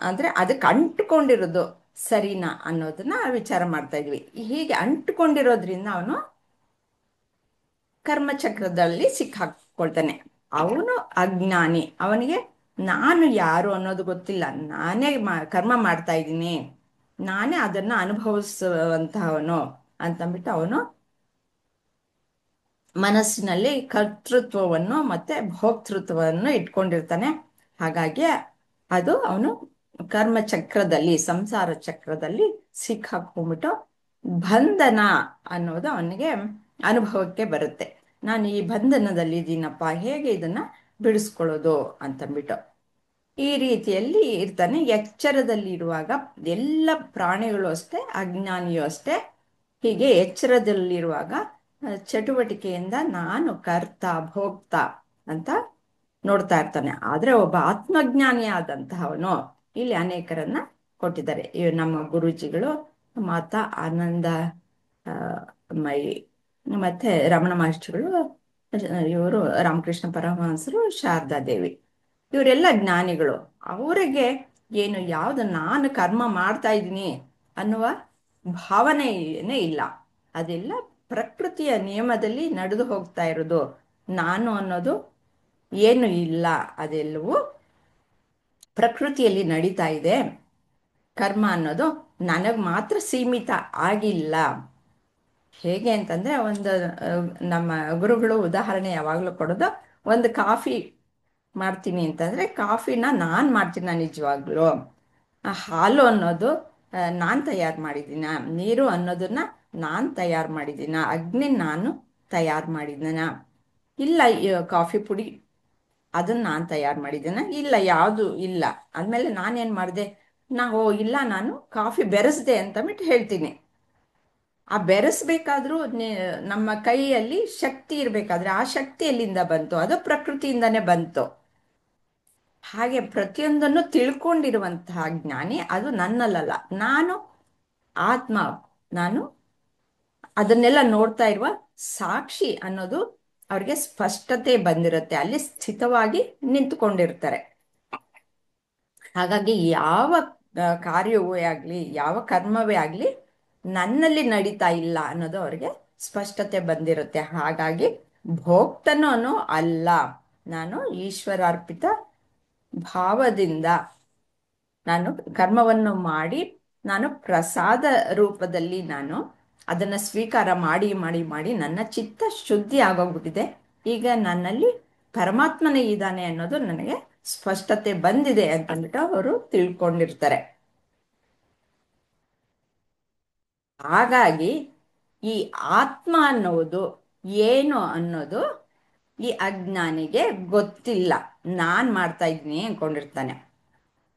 ಅಂದರೆ ಅದಕ್ಕೆ ಅಂಟುಕೊಂಡಿರೋದು ಸರಿನಾ ಅನ್ನೋದನ್ನ ವಿಚಾರ ಮಾಡ್ತಾ ಇದ್ವಿ. ಹೀಗೆ ಅಂಟುಕೊಂಡಿರೋದ್ರಿಂದ ಅವನು ಕರ್ಮಚಕ್ರದಲ್ಲಿ ಸಿಕ್ಕಾಕೊಳ್ತಾನೆ. ಅವನು ಅಜ್ಞಾನಿ. ಅವನಿಗೆ ನಾನು ಯಾರು ಅನ್ನೋದು ಗೊತ್ತಿಲ್ಲ. ನಾನೇ ಕರ್ಮ ಮಾಡ್ತಾ ಇದ್ದೀನಿ, ನಾನೇ ಅದನ್ನ ಅನುಭವಿಸುವಂತಹವನು ಅಂತಂದ್ಬಿಟ್ಟು ಅವನು ಮನಸ್ಸಿನಲ್ಲಿ ಕರ್ತೃತ್ವವನ್ನು ಮತ್ತೆ ಭೋಕ್ತೃತ್ವವನ್ನು ಇಟ್ಕೊಂಡಿರ್ತಾನೆ. ಹಾಗಾಗಿ ಅದು ಅವನು ಕರ್ಮಚಕ್ರದಲ್ಲಿ, ಸಂಸಾರ ಚಕ್ರದಲ್ಲಿ ಸಿಕ್ಕಾಕೊಂಡ್ಬಿಟ್ಟು ಬಂಧನ ಅನ್ನೋದು ಅವನಿಗೆ ಅನುಭವಕ್ಕೆ ಬರುತ್ತೆ. ನಾನು ಈ ಬಂಧನದಲ್ಲಿ ಇದ್ದೀನಪ್ಪ, ಹೇಗೆ ಇದನ್ನ ಬಿಡಿಸ್ಕೊಳ್ಳೋದು ಅಂತಂದ್ಬಿಟ್ಟು ಈ ರೀತಿಯಲ್ಲಿ ಇರ್ತಾನೆ. ಎಚ್ಚರದಲ್ಲಿ ಇರುವಾಗ ಎಲ್ಲ ಪ್ರಾಣಿಗಳು ಅಷ್ಟೇ, ಅಜ್ಞಾನಿಯೂ ಅಷ್ಟೇ. ಹೀಗೆ ಎಚ್ಚರದಲ್ಲಿರುವಾಗ ಚಟುವಟಿಕೆಯಿಂದ ನಾನು ಕರ್ತ ಭೋಕ್ತ ಅಂತ ನೋಡ್ತಾ ಇರ್ತಾನೆ. ಆದ್ರೆ ಒಬ್ಬ ಆತ್ಮಜ್ಞಾನಿ ಆದಂತಹವನು, ಇಲ್ಲಿ ಅನೇಕರನ್ನ ಕೊಟ್ಟಿದ್ದಾರೆ. ನಮ್ಮ ಗುರೂಜಿಗಳು ಮಾತಾ ಆನಂದ ಮೈ ಮತ್ತೆ ರಮಣ ಮಹರ್ಷಿಗಳು, ಇವರು ರಾಮಕೃಷ್ಣ ಪರಮಹಂಸರು, ಶಾರದಾ ದೇವಿ, ಇವರೆಲ್ಲ ಜ್ಞಾನಿಗಳು. ಅವರಿಗೆ ಏನು ಯಾವುದು ನಾನು ಕರ್ಮ ಮಾಡ್ತಾ ಇದ್ದೀನಿ ಅನ್ನುವ ಭಾವನೆಯೇ ಇಲ್ಲ. ಅದೆಲ್ಲ ಪ್ರಕೃತಿಯ ನಿಯಮದಲ್ಲಿ ನಡೆದು ಹೋಗ್ತಾ ಇರೋದು. ನಾನು ಅನ್ನೋದು ಏನು ಇಲ್ಲ, ಅದೆಲ್ಲವೂ ಪ್ರಕೃತಿಯಲ್ಲಿ ನಡೀತಾ ಇದೆ. ಕರ್ಮ ಅನ್ನೋದು ನನಗೆ ಮಾತ್ರ ಸೀಮಿತ ಆಗಿಲ್ಲ. ಹೇಗೆ ಅಂತಂದ್ರೆ, ಒಂದು ನಮ್ಮ ಗುರುಗಳು ಉದಾಹರಣೆ ಯಾವಾಗಲೂ ಕೊಡೋದು, ಒಂದು ಕಾಫಿ ಮಾಡ್ತೀನಿ ಅಂತಂದ್ರೆ ಕಾಫಿನ ನಾನು ಮಾಡ್ತೀನಿ ನಿಜವಾಗ್ಲೂ. ಹಾಲು ಅನ್ನೋದು ನಾನು ತಯಾರು ಮಾಡಿದ್ದೀನ, ನೀರು ಅನ್ನೋದನ್ನ ನಾನು ತಯಾರು ಮಾಡಿದ್ದೀನ, ಅಗ್ನಿ ನಾನು ತಯಾರು ಮಾಡಿದ್ದೀನ, ಇಲ್ಲ ಕಾಫಿ ಪುಡಿ ಅದನ್ನ ನಾನು ತಯಾರು ಮಾಡಿದ್ದೀನ, ಇಲ್ಲ ಯಾವುದು ಇಲ್ಲ. ಆದ್ಮೇಲೆ ನಾನೇನು ಮಾಡಿದೆ, ಇಲ್ಲ ನಾನು ಕಾಫಿ ಬೆರೆಸ್ದೆ ಅಂತಬಿಟ್ಟು ಹೇಳ್ತೀನಿ. ಆ ಬೆರೆಸ್ಬೇಕಾದ್ರೂ ನಮ್ಮ ಕೈಯಲ್ಲಿ ಶಕ್ತಿ ಇರಬೇಕಾದ್ರೆ ಆ ಶಕ್ತಿ ಎಲ್ಲಿಂದ ಬಂತು? ಅದು ಪ್ರಕೃತಿಯಿಂದನೇ ಬಂತು. ಹಾಗೆ ಪ್ರತಿಯೊಂದನ್ನು ತಿಳ್ಕೊಂಡಿರುವಂತಹ ಜ್ಞಾನಿ ಅದು ನನ್ನಲ್ಲಲ್ಲ, ನಾನು ಆತ್ಮ, ನಾನು ಅದನ್ನೆಲ್ಲ ನೋಡ್ತಾ ಇರುವ ಸಾಕ್ಷಿ ಅನ್ನೋದು ಅವ್ರಿಗೆ ಸ್ಪಷ್ಟತೆ ಬಂದಿರುತ್ತೆ. ಅಲ್ಲಿ ಸ್ಥಿತವಾಗಿ ನಿಂತುಕೊಂಡಿರ್ತಾರೆ. ಹಾಗಾಗಿ ಯಾವ ಕಾರ್ಯವೇ ಆಗಲಿ, ಯಾವ ಕರ್ಮವೇ ಆಗಲಿ ನನ್ನಲ್ಲಿ ನಡೀತಾ ಇಲ್ಲ ಅನ್ನೋದು ಅವ್ರಿಗೆ ಸ್ಪಷ್ಟತೆ ಬಂದಿರುತ್ತೆ. ಹಾಗಾಗಿ ಭೋಕ್ತನೂ ಅಲ್ಲ, ನಾನು ಈಶ್ವರಾರ್ಪಿತ ಭಾವದಿಂದ ನಾನು ಕರ್ಮವನ್ನು ಮಾಡಿ, ನಾನು ಪ್ರಸಾದ ರೂಪದಲ್ಲಿ ನಾನು ಅದನ್ನ ಸ್ವೀಕಾರ ಮಾಡಿ ಮಾಡಿ ಮಾಡಿ ನನ್ನ ಚಿತ್ತ ಶುದ್ಧಿ ಆಗೋಗ್ಬಿಟ್ಟಿದೆ. ಈಗ ನನ್ನಲ್ಲಿ ಪರಮಾತ್ಮನೇ ಇದ್ದಾನೆ ಅನ್ನೋದು ನನಗೆ ಸ್ಪಷ್ಟತೆ ಬಂದಿದೆ ಅಂತಂದ್ಬಿಟ್ಟು ಅವರು ತಿಳ್ಕೊಂಡಿರ್ತಾರೆ. ಹಾಗಾಗಿ ಈ ಆತ್ಮ ಅನ್ನೋದು ಏನು ಅನ್ನೋದು ಈ ಅಜ್ಞಾನಿಗೆ ಗೊತ್ತಿಲ್ಲ. ನಾನ್ ಮಾಡ್ತಾ ಇದ್ದೀನಿ ಅನ್ಕೊಂಡಿರ್ತಾನೆ.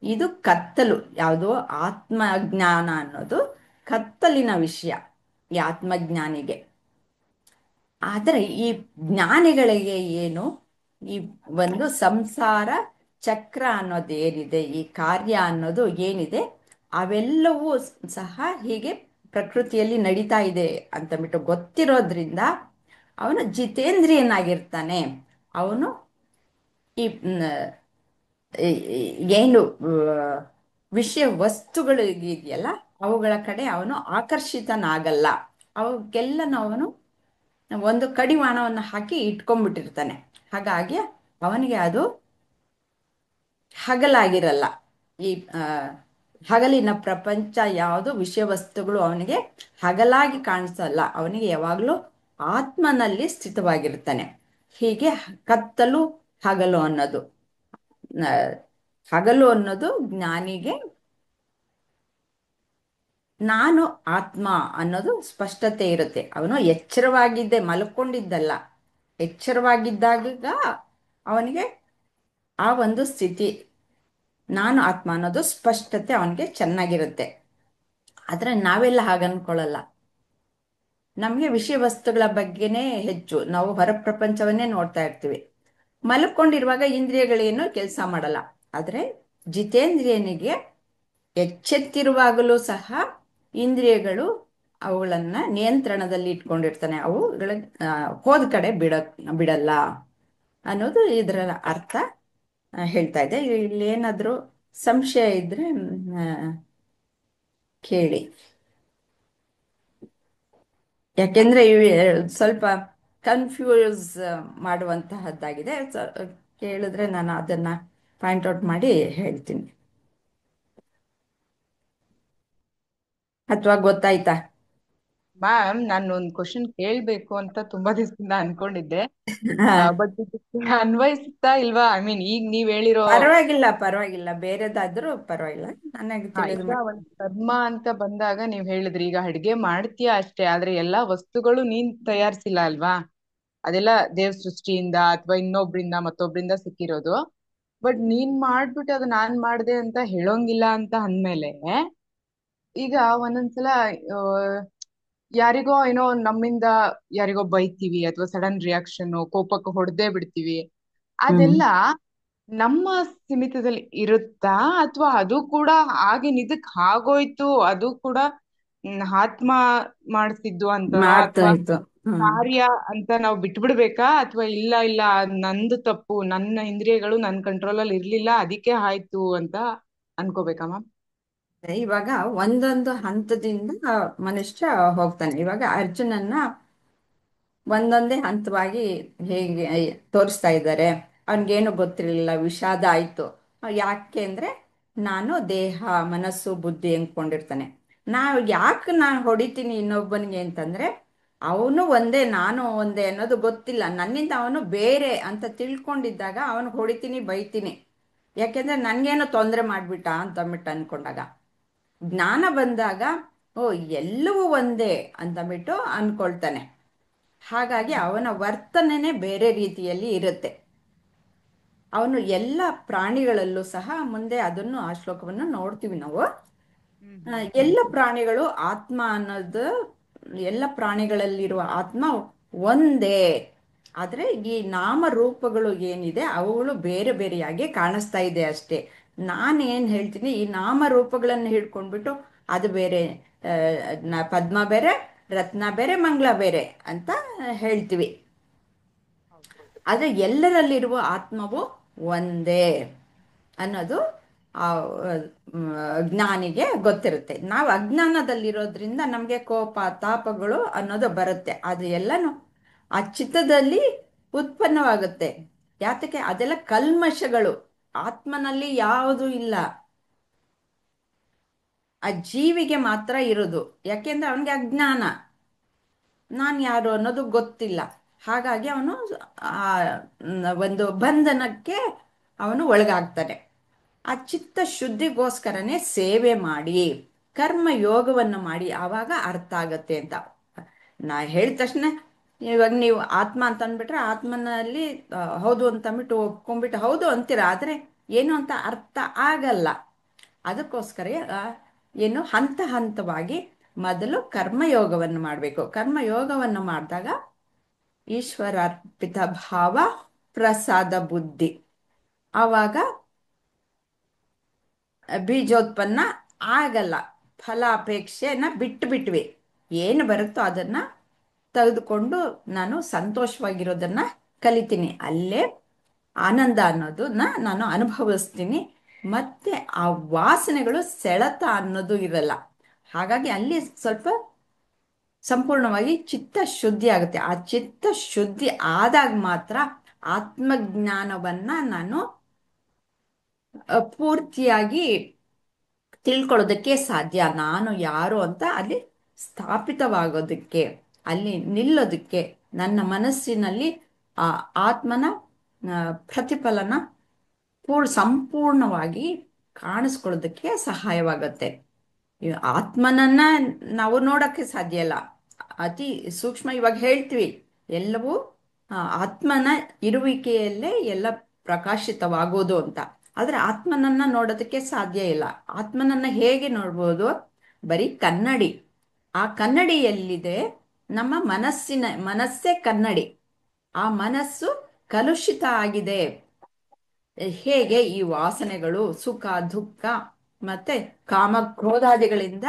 ಇದು ಕತ್ತಲು. ಯಾವುದೋ ಆತ್ಮಜ್ಞಾನ ಅನ್ನೋದು ಕತ್ತಲಿನ ವಿಷಯ ಈ ಆತ್ಮಜ್ಞಾನಿಗೆ. ಆದರೆ ಈ ಜ್ಞಾನಿಗಳಿಗೆ ಏನು, ಈ ಒಂದು ಸಂಸಾರ ಚಕ್ರ ಅನ್ನೋದು ಏನಿದೆ, ಈ ಕಾರ್ಯ ಅನ್ನೋದು ಏನಿದೆ, ಅವೆಲ್ಲವೂ ಸಹ ಹೀಗೆ ಪ್ರಕೃತಿಯಲ್ಲಿ ನಡೀತಾ ಇದೆ ಅಂತಂದ್ಬಿಟ್ಟು ಗೊತ್ತಿರೋದ್ರಿಂದ ಅವನು ಜಿತೇಂದ್ರಿಯನಾಗಿರ್ತಾನೆ. ಅವನು ಈ ಏನು ವಿಷಯ ವಸ್ತುಗಳು ಇದೆಯಲ್ಲ ಅವುಗಳ ಕಡೆ ಅವನು ಆಕರ್ಷಿತನಾಗಲ್ಲ. ಅವಕ್ಕೆಲ್ಲ ಅವನು ಒಂದು ಕಡಿವಾಣವನ್ನು ಹಾಕಿ ಇಟ್ಕೊಂಡ್ಬಿಟ್ಟಿರ್ತಾನೆ. ಹಾಗಾಗಿ ಅವನಿಗೆ ಅದು ಹಗಲಾಗಿರಲ್ಲ. ಈ ಹಗಲಿನ ಪ್ರಪಂಚ ಯಾವುದು, ವಿಷಯ ವಸ್ತುಗಳು ಅವನಿಗೆ ಹಗಲಾಗಿ ಕಾಣಿಸಲ್ಲ. ಅವನಿಗೆ ಯಾವಾಗಲೂ ಆತ್ಮನಲ್ಲಿ ಸ್ಥಿತವಾಗಿರ್ತಾನೆ. ಹೀಗೆ ಕತ್ತಲು ಹಗಲು ಅನ್ನೋದು, ಹಗಲು ಅನ್ನೋದು ಜ್ಞಾನಿಗೆ ನಾನು ಆತ್ಮ ಅನ್ನೋದು ಸ್ಪಷ್ಟತೆ ಇರುತ್ತೆ. ಅವನು ಎಚ್ಚರವಾಗಿದ್ದೆ, ಮಲ್ಕೊಂಡಿದ್ದಲ್ಲ. ಎಚ್ಚರವಾಗಿದ್ದಾಗ ಅವನಿಗೆ ಆ ಒಂದು ಸ್ಥಿತಿ, ನಾನು ಆತ್ಮ ಅನ್ನೋದು ಸ್ಪಷ್ಟತೆ ಅವನಿಗೆ ಚೆನ್ನಾಗಿರುತ್ತೆ. ಆದರೆ ನಾವೆಲ್ಲ ಹಾಗೆ ಅನ್ಕೊಳ್ಳಲ್ಲ. ನಮಗೆ ವಿಷಯ ವಸ್ತುಗಳ ಬಗ್ಗೆನೇ ಹೆಚ್ಚು, ನಾವು ಹೊರ ಪ್ರಪಂಚವನ್ನೇ ನೋಡ್ತಾ ಇರ್ತೀವಿ. ಮಲ್ಕೊಂಡಿರುವಾಗ ಇಂದ್ರಿಯಗಳೇನು ಕೆಲಸ ಮಾಡಲ್ಲ. ಆದರೆ ಜಿತೇಂದ್ರಿಯನಿಗೆ ಎಚ್ಚೆತ್ತಿರುವಾಗಲೂ ಸಹ ಇಂದ್ರಿಯಗಳು ಅವುಗಳನ್ನ ನಿಯಂತ್ರಣದಲ್ಲಿ ಇಟ್ಕೊಂಡಿರ್ತಾನೆ, ಅವುಗಳ ಹೋದ ಕಡೆ ಬಿಡಲ್ಲ ಅನ್ನೋದು ಇದರ ಅರ್ಥ. ಹೇಳ್ತಾ ಇದೆ. ಇಲ್ಲಿ ಏನಾದರೂ ಸಂಶಯ ಇದ್ರೆ ಕೇಳಿ. ಯಾಕೆಂದ್ರೆ ಇವು ಸ್ವಲ್ಪ ಕನ್ಫ್ಯೂಸ್ ಮಾಡುವಂತಹದ್ದಾಗಿದೆ. ಕೇಳಿದ್ರೆ ನಾನು ಅದನ್ನ ಪಾಯಿಂಟ್ ಔಟ್ ಮಾಡಿ ಹೇಳ್ತೀನಿ. ಅಥವಾ ಗೊತ್ತಾಯ್ತಾ? ಮ್ಯಾಮ್, ನಾನು ಒಂದು ಕ್ವಶನ್ ಕೇಳ್ಬೇಕು ಅಂತ ತುಂಬಾ ದಿವಸದಿಂದ ಅನ್ಕೊಂಡಿದ್ದೆ. ಹಾ, ಬಟ್ ಅನ್ವಯಿಸುತ್ತಾ ಇಲ್ವಾ? ಐ ಮೀನ್, ಈಗ ನೀವ್ ಹೇಳಿರೋ ಪರವಾಗಿಲ್ಲ ಪರವಾಗಿಲ್ಲ, ಬೇರೆದಾದ್ರೂ ಪರವಾಗಿಲ್ಲ, ನನಗೆ ತಿಳಿದ ಈಗ ಮಟ್ಟಿಗೆ. ಒಂದ್ ಕರ್ಮ ಅಂತ ಬಂದಾಗ ನೀವ್ ಹೇಳಿದ್ರಿ, ಈಗ ಅಡ್ಗೆ ಮಾಡ್ತೀಯಾ ಅಷ್ಟೇ, ಆದ್ರೆ ಎಲ್ಲಾ ವಸ್ತುಗಳು ನೀನ್ ತಯಾರಿಸಿಲ್ಲ ಅಲ್ವಾ? ಅದೆಲ್ಲ ದೇವ್ ಸೃಷ್ಟಿಯಿಂದ ಅಥವಾ ಇನ್ನೊಬ್ರಿಂದ ಮತ್ತೊಬ್ರಿಂದ ಸಿಕ್ಕಿರೋದು. ಬಟ್ ನೀನ್ ಮಾಡ್ಬಿಟ್ಟು ಅದು ನಾನ್ ಮಾಡ್ದೆ ಅಂತ ಹೇಳೋಂಗಿಲ್ಲ ಅಂತ ಅಂದ್ಮೇಲೆ, ಈಗ ಒಂದೊಂದ್ಸಲ ಆ, ಯಾರಿಗೋ ಏನೋ ನಮ್ಮಿಂದ ಯಾರಿಗೋ ಬೈತೀವಿ ಅಥವಾ ಸಡನ್ ರಿಯಾಕ್ಷನ್ ಕೋಪಕ್ಕೆ ಹೊಡೆದೇ ಬಿಡ್ತೀವಿ. ಹ್ಮ್. ಅದೆಲ್ಲ ನಮ್ಮ ಸೀಮಿತದಲ್ಲಿ ಇರುತ್ತಾ, ಅಥವಾ ಅದು ಕೂಡ ಆಗಿನ ಇದಕ್ ಆಗೋಯ್ತು, ಅದು ಕೂಡ ಆತ್ಮ ಮಾಡಿಸಿದ್ದು ಅಂತಾರ, ಮಾಡ್ತಾ ಅಥವಾ ಇತ್ತು. ಹ್ಮ್. ಕಾರ್ಯ ಅಂತ ನಾವು ಬಿಟ್ಬಿಡ್ಬೇಕಾ, ಅಥವಾ ಇಲ್ಲ ಇಲ್ಲ ಅದ್ ನಂದು ತಪ್ಪು, ನನ್ನ ಇಂದ್ರಿಯಗಳು ನನ್ನ ಕಂಟ್ರೋಲ್ ಅಲ್ಲಿ ಇರ್ಲಿಲ್ಲ ಅದಕ್ಕೆ ಆಯ್ತು ಅಂತ ಅನ್ಕೋಬೇಕಾ ಮ್ಯಾಮ್? ಇವಾಗ ಒಂದೊಂದು ಹಂತದಿಂದ ಮನುಷ್ಯ ಹೋಗ್ತಾನೆ. ಇವಾಗ ಅರ್ಜುನನ್ನ ಒಂದೊಂದೇ ಹಂತವಾಗಿ ಹೇಗೆ ತೋರಿಸ್ತಾ ಇದ್ದಾರೆ. ಅವನಿಗೇನು ಗೊತ್ತಿರಲಿಲ್ಲ, ವಿಷಾದ ಆಯಿತು. ಯಾಕೆ ಅಂದರೆ ನಾನು ದೇಹ ಮನಸ್ಸು ಬುದ್ಧಿ ಅಂದ್ಕೊಂಡಿರ್ತಾನೆ. ನಾನು ಹೊಡಿತೀನಿ ಇನ್ನೊಬ್ಬನಿಗೆ ಅಂತಂದರೆ ಅವನು ಒಂದೇ ನಾನು ಒಂದೇ ಅನ್ನೋದು ಗೊತ್ತಿಲ್ಲ, ನನ್ನಿಂದ ಅವನು ಬೇರೆ ಅಂತ ತಿಳ್ಕೊಂಡಿದ್ದಾಗ ಅವನಿಗೆ ಹೊಡಿತೀನಿ ಬೈತೀನಿ. ಯಾಕೆಂದರೆ ನನಗೇನೋ ತೊಂದರೆ ಮಾಡಿಬಿಟ್ಟ ಅಂತಂದ್ಬಿಟ್ಟು ಅಂದ್ಕೊಂಡಾಗ, ಜ್ಞಾನ ಬಂದಾಗ ಓ ಎಲ್ಲವೂ ಒಂದೇ ಅಂತಂದ್ಬಿಟ್ಟು ಅಂದ್ಕೊಳ್ತಾನೆ. ಹಾಗಾಗಿ ಅವನ ವರ್ತನೆನೇ ಬೇರೆ ರೀತಿಯಲ್ಲಿ ಇರುತ್ತೆ. ಅವನು ಎಲ್ಲ ಪ್ರಾಣಿಗಳಲ್ಲೂ ಸಹ, ಮುಂದೆ ಅದನ್ನು ಆ ಶ್ಲೋಕವನ್ನು ನೋಡ್ತೀವಿ ನಾವು. ಎಲ್ಲ ಪ್ರಾಣಿಗಳು ಆತ್ಮ ಅನ್ನೋದು, ಎಲ್ಲ ಪ್ರಾಣಿಗಳಲ್ಲಿರುವ ಆತ್ಮ ಒಂದೇ. ಆದರೆ ಈ ನಾಮರೂಪಗಳು ಏನಿದೆ ಅವುಗಳು ಬೇರೆ ಬೇರೆಯಾಗಿ ಕಾಣಿಸ್ತಾ ಇದೆ ಅಷ್ಟೇ. ನಾನೇನು ಹೇಳ್ತೀನಿ, ಈ ನಾಮರೂಪಗಳನ್ನು ಹಿಡ್ಕೊಂಡ್ಬಿಟ್ಟು ಅದು ಬೇರೆ, ಪದ್ಮ ಬೇರೆ, ರತ್ನ ಬೇರೆ, ಮಂಗಳ ಬೇರೆ ಅಂತ ಹೇಳ್ತೀವಿ. ಆದರೆ ಎಲ್ಲರಲ್ಲಿರುವ ಆತ್ಮವು ಒಂದೇ ಅನ್ನೋದು ಆ ಜ್ಞಾನಿಗೆ ಗೊತ್ತಿರುತ್ತೆ. ನಾವು ಅಜ್ಞಾನದಲ್ಲಿರೋದ್ರಿಂದ ನಮಗೆ ಕೋಪ ತಾಪಗಳು ಅನ್ನೋದು ಬರುತ್ತೆ. ಅದು ಎಲ್ಲನೂ ಆ ಚಿತ್ತದಲ್ಲಿ ಉತ್ಪನ್ನವಾಗುತ್ತೆ. ಯಾತಕ್ಕೆ? ಅದೆಲ್ಲ ಕಲ್ಮಶಗಳು, ಆತ್ಮನಲ್ಲಿ ಯಾವುದೂ ಇಲ್ಲ. ಆ ಜೀವಿಗೆ ಮಾತ್ರ ಇರೋದು. ಯಾಕೆಂದ್ರೆ ಅವನಿಗೆ ಅಜ್ಞಾನ, ನಾನು ಯಾರು ಅನ್ನೋದು ಗೊತ್ತಿಲ್ಲ. ಹಾಗಾಗಿ ಅವನು ಆ ಒಂದು ಬಂಧನಕ್ಕೆ ಅವನು ಒಳಗಾಗ್ತಾನೆ. ಆ ಚಿತ್ತ ಶುದ್ಧಿಗೋಸ್ಕರನೇ ಸೇವೆ ಮಾಡಿ, ಕರ್ಮ ಯೋಗವನ್ನು ಮಾಡಿ, ಆವಾಗ ಅರ್ಥ ಆಗತ್ತೆ ಅಂತ. ನಾ ಹೇಳಿದ ತಕ್ಷಣ ಇವಾಗ ನೀವು ಆತ್ಮ ಅಂತ ಅಂದ್ಬಿಟ್ರೆ ಆತ್ಮನಲ್ಲಿ ಹೌದು ಅಂತ ಅಂದ್ಬಿಟ್ಟು ಒಪ್ಕೊಂಡ್ಬಿಟ್ಟು ಹೌದು ಅಂತೀರ, ಆದರೆ ಏನು ಅಂತ ಅರ್ಥ ಆಗಲ್ಲ. ಅದಕ್ಕೋಸ್ಕರ ಏನು ಹಂತ ಹಂತವಾಗಿ ಮೊದಲು ಕರ್ಮಯೋಗವನ್ನು ಮಾಡಬೇಕು. ಕರ್ಮಯೋಗವನ್ನು ಮಾಡಿದಾಗ ಈಶ್ವರಾರ್ಪಿತ ಭಾವ, ಪ್ರಸಾದ ಬುದ್ಧಿ, ಆವಾಗ ಬೀಜೋತ್ಪನ್ನ ಆಗಲ್ಲ. ಫಲಾಪೇಕ್ಷೆನ ಬಿಟ್ಟು ಬಿಟ್ವಿ, ಏನು ಬರುತ್ತೋ ಅದನ್ನ ತೆಗೆದುಕೊಂಡು ನಾನು ಸಂತೋಷವಾಗಿರೋದನ್ನ ಕಲಿತೀನಿ. ಅಲ್ಲೇ ಆನಂದ ಅನ್ನೋದನ್ನ ನಾನು ಅನುಭವಿಸ್ತೀನಿ. ಮತ್ತೆ ಆ ವಾಸನೆಗಳು ಸೆಳೆತ ಅನ್ನೋದು ಇರಲ್ಲ. ಹಾಗಾಗಿ ಅಲ್ಲಿ ಸ್ವಲ್ಪ ಸಂಪೂರ್ಣವಾಗಿ ಚಿತ್ತ ಶುದ್ಧಿ ಆಗುತ್ತೆ. ಆ ಚಿತ್ತ ಶುದ್ಧಿ ಆದಾಗ ಮಾತ್ರ ಆತ್ಮಜ್ಞಾನವನ್ನ ನಾನು ಪೂರ್ತಿಯಾಗಿ ತಿಳ್ಕೊಳ್ಳೋದಕ್ಕೆ ಸಾಧ್ಯ. ನಾನು ಯಾರು ಅಂತ ಅಲ್ಲಿ ಸ್ಥಾಪಿತವಾಗೋದಕ್ಕೆ, ಅಲ್ಲಿ ನಿಲ್ಲೋದಕ್ಕೆ, ನನ್ನ ಮನಸ್ಸಿನಲ್ಲಿ ಆ ಆತ್ಮನ ಪ್ರತಿಫಲನ ಸಂಪೂರ್ಣವಾಗಿ ಕಾಣಿಸ್ಕೊಳ್ಳೋದಕ್ಕೆ ಸಹಾಯವಾಗುತ್ತೆ. ಈ ಆತ್ಮನನ್ನ ನಾವು ನೋಡೋಕ್ಕೆ ಸಾಧ್ಯ ಇಲ್ಲ, ಅತಿ ಸೂಕ್ಷ್ಮ. ಇವಾಗ ಹೇಳ್ತೀವಿ ಎಲ್ಲವೂ ಆತ್ಮನ ಇರುವಿಕೆಯಲ್ಲೇ ಎಲ್ಲ ಪ್ರಕಾಶಿತವಾಗೋದು ಅಂತ. ಆದರೆ ಆತ್ಮನನ್ನ ನೋಡೋದಕ್ಕೆ ಸಾಧ್ಯ ಇಲ್ಲ. ಆತ್ಮನನ್ನ ಹೇಗೆ ನೋಡ್ಬೋದು? ಬರೀ ಕನ್ನಡಿ. ಆ ಕನ್ನಡಿ ಎಲ್ಲಿದೆ? ನಮ್ಮ ಮನಸ್ಸೇ ಕನ್ನಡಿ. ಆ ಮನಸ್ಸು ಕಲುಷಿತ ಆಗಿದೆ. ಹೇಗೆ ಈ ವಾಸನೆಗಳು, ಸುಖ ದುಃಖ ಮತ್ತೆ ಕಾಮ ಕ್ರೋಧಾದಿಗಳಿಂದ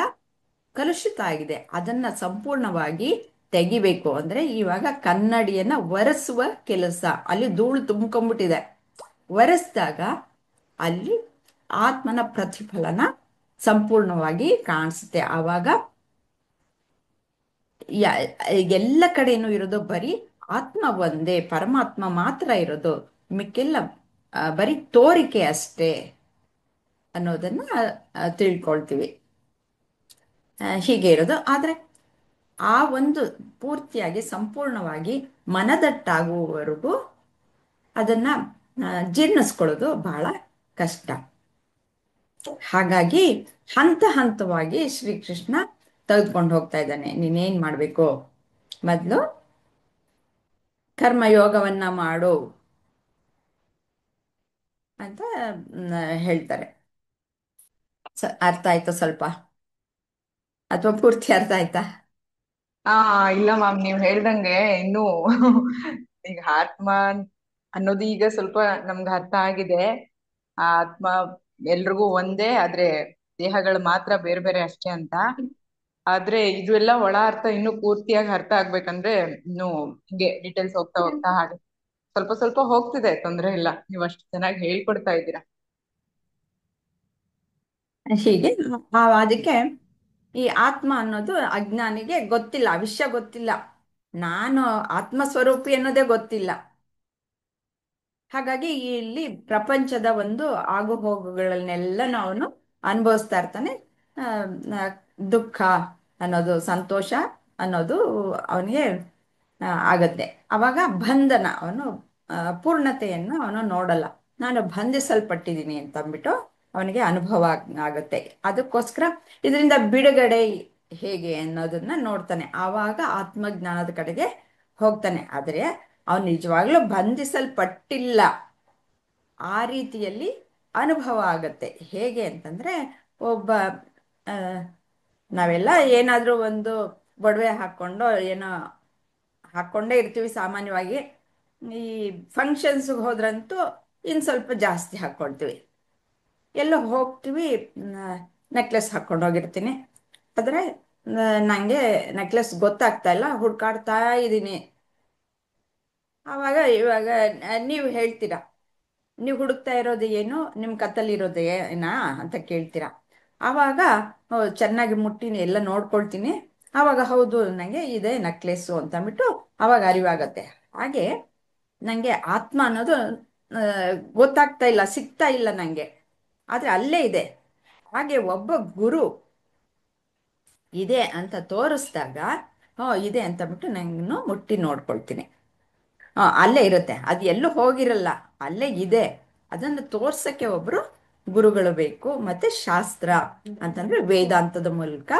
ಕಲುಷಿತ ಆಗಿದೆ, ಅದನ್ನ ಸಂಪೂರ್ಣವಾಗಿ ತೆಗಿಬೇಕು ಅಂದ್ರೆ ಇವಾಗ ಕನ್ನಡಿಯನ್ನ ಒರೆಸುವ ಕೆಲಸ. ಅಲ್ಲಿ ಧೂಳು ತುಂಬ್ಕೊಂಡ್ಬಿಟ್ಟಿದೆ. ಒರೆಸಿದಾಗ ಅಲ್ಲಿ ಆತ್ಮನ ಪ್ರತಿಫಲನ ಸಂಪೂರ್ಣವಾಗಿ ಕಾಣಿಸುತ್ತೆ. ಆವಾಗ ಎಲ್ಲ ಕಡೆನೂ ಇರೋದು ಬರೀ ಆತ್ಮ ಒಂದೇ, ಪರಮಾತ್ಮ ಮಾತ್ರ ಇರೋದು, ಮಿಕ್ಕೆಲ್ಲ ಬರೀ ತೋರಿಕೆ ಅಷ್ಟೇ ಅನ್ನೋದನ್ನ ತಿಳ್ಕೊಳ್ತೀವಿ. ಹೀಗೆ ಇರೋದು. ಆದ್ರೆ ಆ ಒಂದು ಪೂರ್ತಿಯಾಗಿ ಸಂಪೂರ್ಣವಾಗಿ ಮನದಟ್ಟಾಗುವವರೆಗೂ ಅದನ್ನ ಜೀರ್ಣಿಸ್ಕೊಳ್ಳೋದು ಬಹಳ ಕಷ್ಟ. ಹಾಗಾಗಿ ಹಂತ ಹಂತವಾಗಿ ಶ್ರೀಕೃಷ್ಣ ತೆಗೆದುಕೊಂಡು ಹೋಗ್ತಾ ಇದ್ದಾನೆ. ನೀನೇನ್ ಮಾಡ್ಬೇಕು, ಮೊದಲು ಕರ್ಮಯೋಗವನ್ನ ಮಾಡು ಅಂತ ಹೇಳ್ತಾರೆ. ಅರ್ಥ ಆಯ್ತಾ ಸ್ವಲ್ಪ, ಅಥವಾ ಪೂರ್ತಿ ಅರ್ಥ ಆಯ್ತಾ? ಆ ಇಲ್ಲ ಮ್ಯಾಮ್, ನೀವ್ ಹೇಳ್ದಂಗೆ ಇನ್ನು ಈಗ ಆತ್ಮ ಅನ್ನೋದು ಈಗ ಸ್ವಲ್ಪ ನಮ್ಗೆ ಅರ್ಥ ಆಗಿದೆ. ಆ ಆತ್ಮ ಎಲ್ರಿಗೂ ಒಂದೇ, ಆದ್ರೆ ದೇಹಗಳು ಮಾತ್ರ ಬೇರೆ ಬೇರೆ ಅಷ್ಟೇ ಅಂತ. ಆದ್ರೆ ಇದು ಎಲ್ಲ ಒಳ ಅರ್ಥ ಇನ್ನು ಪೂರ್ತಿಯಾಗಿ ಅರ್ಥ ಆಗ್ಬೇಕಂದ್ರೆ ಇನ್ನು ಹಿಂಗೆ ಡೀಟೇಲ್ಸ್ ಹೋಗ್ತಾ ಹೋಗ್ತಾ ಹಾಗೆ ಸ್ವಲ್ಪ ಸ್ವಲ್ಪ ಹೋಗ್ತಿದೆ, ತೊಂದ್ರೆ ಇಲ್ಲ. ನೀವ್ ಅಷ್ಟು ಚೆನ್ನಾಗಿ ಹೇಳ್ಕೊಡ್ತಾ ಇದ್ದೀರಾ. ಹೀಗೆ ಅದಕ್ಕೆ ಈ ಆತ್ಮ ಅನ್ನೋದು ಅಜ್ಞಾನಿಗೆ ಗೊತ್ತಿಲ್ಲ, ಆ ವಿಷಯ ಗೊತ್ತಿಲ್ಲ. ನಾನು ಆತ್ಮಸ್ವರೂಪಿ ಅನ್ನೋದೇ ಗೊತ್ತಿಲ್ಲ. ಹಾಗಾಗಿ ಇಲ್ಲಿ ಪ್ರಪಂಚದ ಒಂದು ಆಗು ಹೋಗುಗಳನ್ನೆಲ್ಲ ಅವನು ಅನುಭವಿಸ್ತಾ ಇರ್ತಾನೆ. ಆ, ಆ, ದುಃಖ ಅನ್ನೋದು, ಸಂತೋಷ ಅನ್ನೋದು ಅವನಿಗೆ ಆಗತ್ತೆ. ಅವಾಗ ಬಂಧನ, ಅವನು ಪೂರ್ಣತೆಯನ್ನು ಅವನು ನೋಡಲ್ಲ. ನಾನು ಬಂಧಿಸಲ್ಪಟ್ಟಿದ್ದೀನಿ ಅಂತ ಅಂದ್ಬಿಟ್ಟು ಅವನಿಗೆ ಅನುಭವ ಆಗತ್ತೆ. ಅದಕ್ಕೋಸ್ಕರ ಇದರಿಂದ ಬಿಡುಗಡೆ ಹೇಗೆ ಅನ್ನೋದನ್ನ ನೋಡ್ತಾನೆ. ಆವಾಗ ಆತ್ಮಜ್ಞಾನದ ಕಡೆಗೆ ಹೋಗ್ತಾನೆ. ಆದರೆ ಅವನು ನಿಜವಾಗ್ಲೂ ಬಂಧಿಸಲ್ಪಟ್ಟಿಲ್ಲ. ಆ ರೀತಿಯಲ್ಲಿ ಅನುಭವ ಆಗತ್ತೆ. ಹೇಗೆ ಅಂತಂದ್ರೆ, ಒಬ್ಬ ಆ, ನಾವೆಲ್ಲ ಏನಾದ್ರೂ ಒಂದು ಒಡವೆ ಹಾಕೊಂಡು ಏನೋ ಹಾಕ್ಕೊಂಡೇ ಇರ್ತೀವಿ ಸಾಮಾನ್ಯವಾಗಿ. ಈ ಫಂಕ್ಷನ್ಸ್ಗೆ ಹೋದ್ರಂತೂ ಇನ್ನು ಸ್ವಲ್ಪ ಜಾಸ್ತಿ ಹಾಕ್ಕೊಳ್ತೀವಿ. ಎಲ್ಲೋ ಹೋಗ್ತೀವಿ, ನೆಕ್ಲೆಸ್ ಹಾಕ್ಕೊಂಡು ಹೋಗಿರ್ತೀನಿ. ಆದರೆ ನನಗೆ ನೆಕ್ಲೆಸ್ ಗೊತ್ತಾಗ್ತಾ ಇಲ್ಲ, ಹುಡ್ಕಾಡ್ತಾ ಇದ್ದೀನಿ. ಇವಾಗ ನೀವು ಹೇಳ್ತೀರಾ, ನೀವು ಹುಡುಕ್ತಾ ಇರೋದು ಏನು, ನಿಮ್ಮ ಕತ್ತಲ್ಲಿರೋದು ಏನಾ ಅಂತ ಕೇಳ್ತೀರಾ. ಆವಾಗ ಚೆನ್ನಾಗಿ ಮುಟ್ಟಿನಿ ಎಲ್ಲ ನೋಡ್ಕೊಳ್ತೀನಿ. ಆವಾಗ ಹೌದು ನನಗೆ ಇದೆ ನೆಕ್ಲೆಸ್ಸು ಅಂತ ಅಂದ್ಬಿಟ್ಟು ಆವಾಗ ಅರಿವಾಗತ್ತೆ. ಹಾಗೆ ನನಗೆ ಆತ್ಮ ಅನ್ನೋದು ಗೊತ್ತಾಗ್ತಾ ಇಲ್ಲ, ಸಿಗ್ತಾ ಇಲ್ಲ ನನಗೆ, ಆದರೆ ಅಲ್ಲೇ ಇದೆ. ಹಾಗೆ ಒಬ್ಬ ಗುರು ಇದೆ ಅಂತ ತೋರಿಸ್ದಾಗ ಇದೆ ಅಂತ ಅಂದ್ಬಿಟ್ಟು ನಾನು ಮುಟ್ಟಿ ನೋಡ್ಕೊಳ್ತೀನಿ. ಅಲ್ಲೇ ಇರುತ್ತೆ, ಅದು ಎಲ್ಲೂ ಹೋಗಿರಲ್ಲ, ಅಲ್ಲೇ ಇದೆ. ಅದನ್ನು ತೋರ್ಸಕ್ಕೆ ಒಬ್ರು ಗುರುಗಳು ಬೇಕು. ಮತ್ತೆ ಶಾಸ್ತ್ರ ಅಂತಂದ್ರೆ ವೇದಾಂತದ ಮೂಲಕ,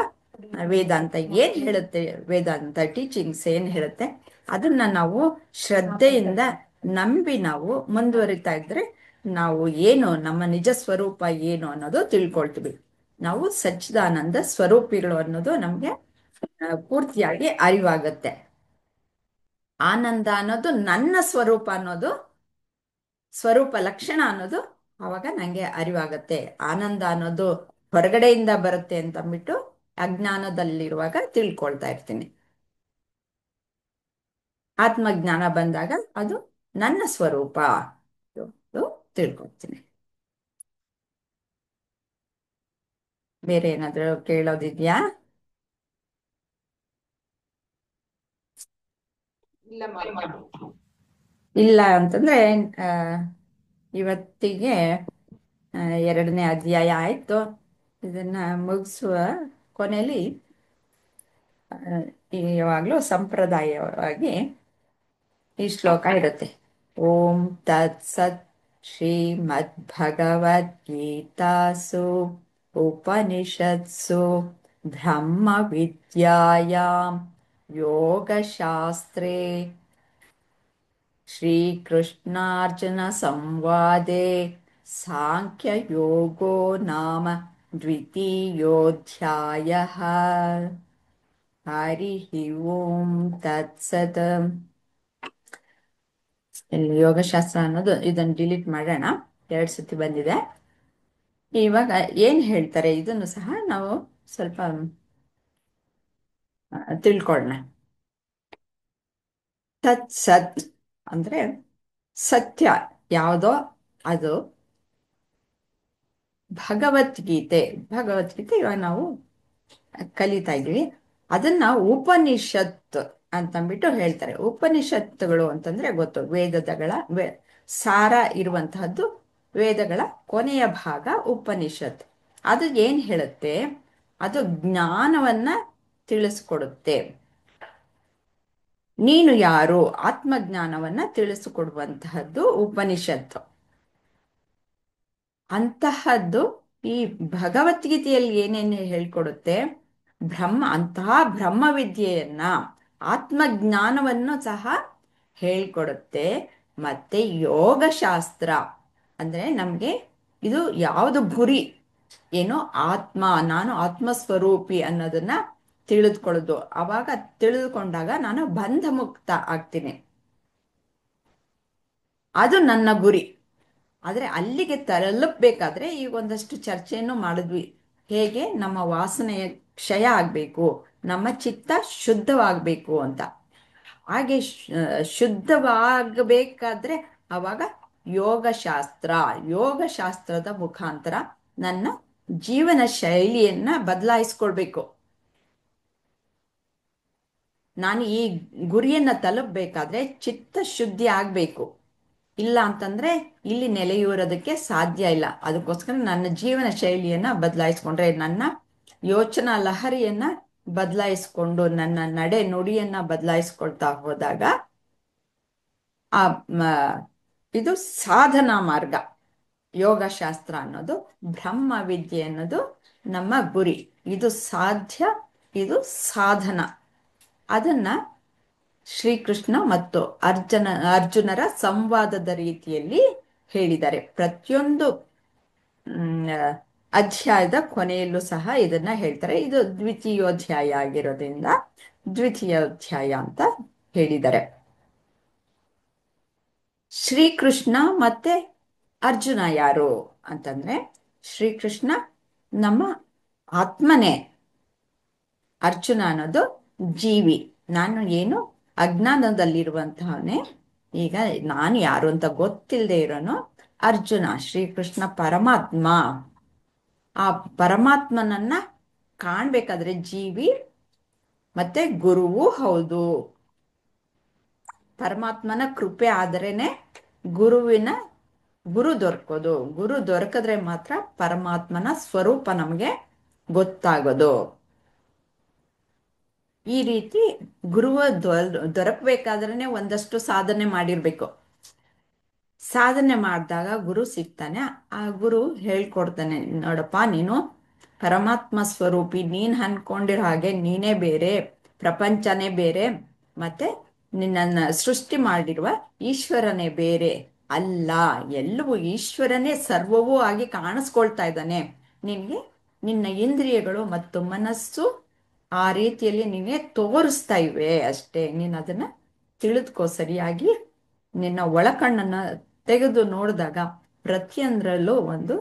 ವೇದಾಂತ ಏನ್ ಹೇಳುತ್ತೆ, ವೇದಾಂತ ಟೀಚಿಂಗ್ಸ್ ಏನ್ ಹೇಳುತ್ತೆ ಅದನ್ನ ನಾವು ಶ್ರದ್ಧೆಯಿಂದ ನಂಬಿ ನಾವು ಮುಂದುವರಿತಾ ಇದ್ರೆ ನಾವು ಏನು, ನಮ್ಮ ನಿಜ ಸ್ವರೂಪ ಏನು ಅನ್ನೋದು ತಿಳ್ಕೊಳ್ತೀವಿ. ನಾವು ಸಚ್ಚಿದಾನಂದ ಸ್ವರೂಪಿಗಳು ಅನ್ನೋದು ನಮ್ಗೆ ಪೂರ್ತಿಯಾಗಿ ಅರಿವಾಗತ್ತೆ. ಆನಂದ ಅನ್ನೋದು ನನ್ನ ಸ್ವರೂಪ ಅನ್ನೋದು, ಸ್ವರೂಪ ಲಕ್ಷಣ ಅನ್ನೋದು ಆವಾಗ ನಂಗೆ ಅರಿವಾಗತ್ತೆ. ಆನಂದ ಅನ್ನೋದು ಹೊರಗಡೆಯಿಂದ ಬರುತ್ತೆ ಅಂತ ಅಂದ್ಬಿಟ್ಟು ಅಜ್ಞಾನದಲ್ಲಿರುವಾಗ ತಿಳ್ಕೊಳ್ತಾ ಇರ್ತೀನಿ. ಆತ್ಮಜ್ಞಾನ ಬಂದಾಗ ಅದು ನನ್ನ ಸ್ವರೂಪ ಅದು ತಿಳ್ಕೊಳ್ತೀನಿ. ಬೇರೆ ಏನಾದರೂ ಕೇಳೋದಿದ್ಯಾ? ಇಲ್ಲ ಮ್ಯಾಮ್. ಇಲ್ಲ ಅಂತಂದ್ರೆ ಆ, ಇವತ್ತಿಗೆ 2ನೇ ಅಧ್ಯಾಯ ಆಯ್ತು. ಇದನ್ನ ಮುಗಿಸುವ ಕೊನೆಯಲ್ಲಿ ಯಾವಾಗಲೂ ಸಂಪ್ರದಾಯವಾಗಿ ಈ ಶ್ಲೋಕ ಇರುತ್ತೆ. ಓಂ ತತ್ಸತ್ ಶ್ರೀಮದ್ಭಗವದ್ಗೀತಾಸು ಉಪನಿಷತ್ಸು ಬ್ರಹ್ಮ ವಿದ್ಯಾಯಾಂ ಯೋಗಶಾಸ್ತ್ರೇ ಶ್ರೀಕೃಷ್ಣಾರ್ಜುನ ಸಂವಾದೆ ಸಾಂಖ್ಯಯೋಗೋ ನಾಮ ದ್ವಿತೀಯೋಧ್ಯಾಯಃ. ಹರಿ ಓಂ ತತ್ಸತ್. ಇಲ್ಲಿ ಯೋಗಶಾಸ್ತ್ರ ಅನ್ನೋದು ಇದನ್ನು ಡಿಲೀಟ್ ಮಾಡೋಣ, 2 ಸತಿ ಬಂದಿದೆ. ಇವಾಗ ಏನ್ ಹೇಳ್ತಾರೆ ಇದನ್ನು ಸಹ ನಾವು ಸ್ವಲ್ಪ ತಿಳ್ಕೊಳ್ಳೋಣ. ತತ್ ಸತ್ ಅಂದ್ರೆ ಸತ್ಯ ಯಾವುದೋ ಅದು ಭಗವದ್ಗೀತೆ. ಭಗವದ್ಗೀತೆ ಇವಾಗ ನಾವು ಕಲಿತಾ ಇದ್ವಿ. ಅದನ್ನ ಉಪನಿಷತ್ ಅಂತಂದ್ಬಿಟ್ಟು ಹೇಳ್ತಾರೆ. ಉಪನಿಷತ್ತುಗಳು ಅಂತಂದ್ರೆ ಗೊತ್ತು, ಸಾರ ಇರುವಂತಹದ್ದು, ವೇದಗಳ ಕೊನೆಯ ಭಾಗ ಉಪನಿಷತ್. ಅದು ಏನ್ ಹೇಳುತ್ತೆ? ಅದು ಜ್ಞಾನವನ್ನ ತಿಳಿಸ್ಕೊಡುತ್ತೆ. ನೀನು ಯಾರು, ಆತ್ಮಜ್ಞಾನವನ್ನ ತಿಳಿಸಿಕೊಡುವಂತಹದ್ದು ಉಪನಿಷತ್ತು. ಅಂತಹದ್ದು ಈ ಭಗವದ್ಗೀತೆಯಲ್ಲಿ ಏನೇನು ಹೇಳ್ಕೊಡುತ್ತೆ? ಅಂತಹ ಬ್ರಹ್ಮವಿದ್ಯೆಯನ್ನ, ಆತ್ಮಜ್ಞಾನವನ್ನು ಸಹ ಹೇಳ್ಕೊಡುತ್ತೆ. ಮತ್ತೆ ಯೋಗಶಾಸ್ತ್ರ ಅಂದ್ರೆ ನಮ್ಗೆ ಇದು ಯಾವುದು ಗುರಿ, ಏನೋ ಆತ್ಮ, ನಾನು ಆತ್ಮಸ್ವರೂಪಿ ಅನ್ನೋದನ್ನ ತಿಳಿದುಕೊಳ್ಳೋದು. ಅವಾಗ ತಿಳಿದುಕೊಂಡಾಗ ನಾನು ಬಂಧ ಮುಕ್ತ ಆಗ್ತೀನಿ, ಅದು ನನ್ನ ಗುರಿ. ಆದರೆ ಅಲ್ಲಿಗೆ ತಲುಪಬೇಕಾದ್ರೆ ಈಗ ಒಂದಷ್ಟು ಚರ್ಚೆಯನ್ನು ಮಾಡಿದ್ವಿ. ಹೇಗೆ ನಮ್ಮ ವಾಸನೆಯ ಕ್ಷಯ ಆಗಬೇಕು, ನಮ್ಮ ಚಿತ್ತ ಶುದ್ಧವಾಗಬೇಕು ಅಂತ. ಹಾಗೆ ಶುದ್ಧವಾಗಬೇಕಾದ್ರೆ ಅವಾಗ ಯೋಗಶಾಸ್ತ್ರದ ಮುಖಾಂತರ ನನ್ನ ಜೀವನ ಶೈಲಿಯನ್ನ ಬದಲಾಯಿಸ್ಕೊಳ್ಬೇಕು. ನಾನು ಈ ಗುರಿಯನ್ನ ತಲುಪಬೇಕಾದ್ರೆ ಚಿತ್ತ ಶುದ್ಧಿ ಆಗಬೇಕು. ಇಲ್ಲ ಅಂತಂದ್ರೆ ಇಲ್ಲಿ ನೆಲೆಯೂರೋದಕ್ಕೆ ಸಾಧ್ಯ ಇಲ್ಲ. ಅದಕ್ಕೋಸ್ಕರ ನನ್ನ ಜೀವನ ಶೈಲಿಯನ್ನ ಬದಲಾಯಿಸ್ಕೊಂಡ್ರೆ, ನನ್ನ ಯೋಚನಾ ಲಹರಿಯನ್ನ ಬದಲಾಯಿಸ್ಕೊಂಡು, ನನ್ನ ನಡೆ ನುಡಿಯನ್ನ ಬದಲಾಯಿಸ್ಕೊಳ್ತಾ ಹೋದಾಗ ಆ ಇದು ಸಾಧನಾ ಮಾರ್ಗ. ಯೋಗಶಾಸ್ತ್ರ ಅನ್ನೋದು, ಬ್ರಹ್ಮ ವಿದ್ಯೆ ಅನ್ನೋದು ನಮ್ಮ ಗುರಿ. ಇದು ಸಾಧ್ಯ, ಇದು ಸಾಧನ. ಅದನ್ನ ಶ್ರೀಕೃಷ್ಣ ಮತ್ತು ಅರ್ಜುನರ ಸಂವಾದದ ರೀತಿಯಲ್ಲಿ ಹೇಳಿದ್ದಾರೆ. ಪ್ರತಿಯೊಂದು ಅಧ್ಯಾಯದ ಕೊನೆಯಲ್ಲೂ ಸಹ ಇದನ್ನ ಹೇಳ್ತಾರೆ. ಇದು ದ್ವಿತೀಯೋಧ್ಯಾಯ ಆಗಿರೋದ್ರಿಂದ ದ್ವಿತೀಯೋಧ್ಯಾಯ ಅಂತ ಹೇಳಿದ್ದಾರೆ. ಶ್ರೀಕೃಷ್ಣ ಮತ್ತೆ ಅರ್ಜುನ ಯಾರು ಅಂತಂದ್ರೆ, ಶ್ರೀಕೃಷ್ಣ ನಮ್ಮ ಆತ್ಮನೇ, ಅರ್ಜುನ ಅನ್ನೋದು ಜೀವಿ. ನಾನು ಏನು ಅಜ್ಞಾನದಲ್ಲಿರುವಂತಹವನೇ, ಈಗ ನಾನು ಯಾರು ಅಂತ ಗೊತ್ತಿಲ್ಲದೆ ಇರೋನು ಅರ್ಜುನ. ಶ್ರೀಕೃಷ್ಣ ಪರಮಾತ್ಮ. ಆ ಪರಮಾತ್ಮನನ್ನ ಕಾಣ್ಬೇಕಾದ್ರೆ ಜೀವಿ ಮತ್ತೆ ಗುರುವೂ ಹೌದು. ಪರಮಾತ್ಮನ ಕೃಪೆ ಆದರೇನೆ ಗುರು ದೊರಕೋದು. ಗುರು ದೊರಕಿದ್ರೆ ಮಾತ್ರ ಪರಮಾತ್ಮನ ಸ್ವರೂಪ ನಮಗೆ ಗೊತ್ತಾಗೋದು. ಈ ರೀತಿ ಗುರುವ ದೊರಕಬೇಕಾದ್ರೆ ಒಂದಷ್ಟು ಸಾಧನೆ ಮಾಡಿರ್ಬೇಕು. ಸಾಧನೆ ಮಾಡಿದಾಗ ಗುರು ಸಿಗ್ತಾನೆ. ಆ ಗುರು ಹೇಳ್ಕೊಡ್ತಾನೆ, ನೋಡಪ್ಪ ನೀನು ಪರಮಾತ್ಮ ಸ್ವರೂಪಿ, ನೀನ್ ಅನ್ಕೊಂಡಿರೋ ಹಾಗೆ ನೀನೇ ಬೇರೆ, ಪ್ರಪಂಚನೇ ಬೇರೆ, ಮತ್ತೆ ನಿನ್ನನ್ನ ಸೃಷ್ಟಿ ಮಾಡಿರುವ ಈಶ್ವರನೇ ಬೇರೆ ಅಲ್ಲ. ಎಲ್ಲವೂ ಈಶ್ವರನೇ ಸರ್ವವೂ ಆಗಿ ಕಾಣಿಸ್ಕೊಳ್ತಾ ಇದ್ದಾನೆ. ನಿನ್ಗೆ ನಿನ್ನ ಇಂದ್ರಿಯಗಳು ಮತ್ತು ಮನಸ್ಸು ಆ ರೀತಿಯಲ್ಲಿ ನೀನೇ ತೋರಿಸ್ತಾ ಇವೆ ಅಷ್ಟೇ. ನೀನು ಅದನ್ನ ತಿಳಿದುಕೋ ಸರಿಯಾಗಿ. ನಿನ್ನ ಒಳಕಣ್ಣನ್ನ ತೆಗೆದು ನೋಡಿದಾಗ ಪ್ರತಿಯೊಂದರಲ್ಲೂ ಒಂದು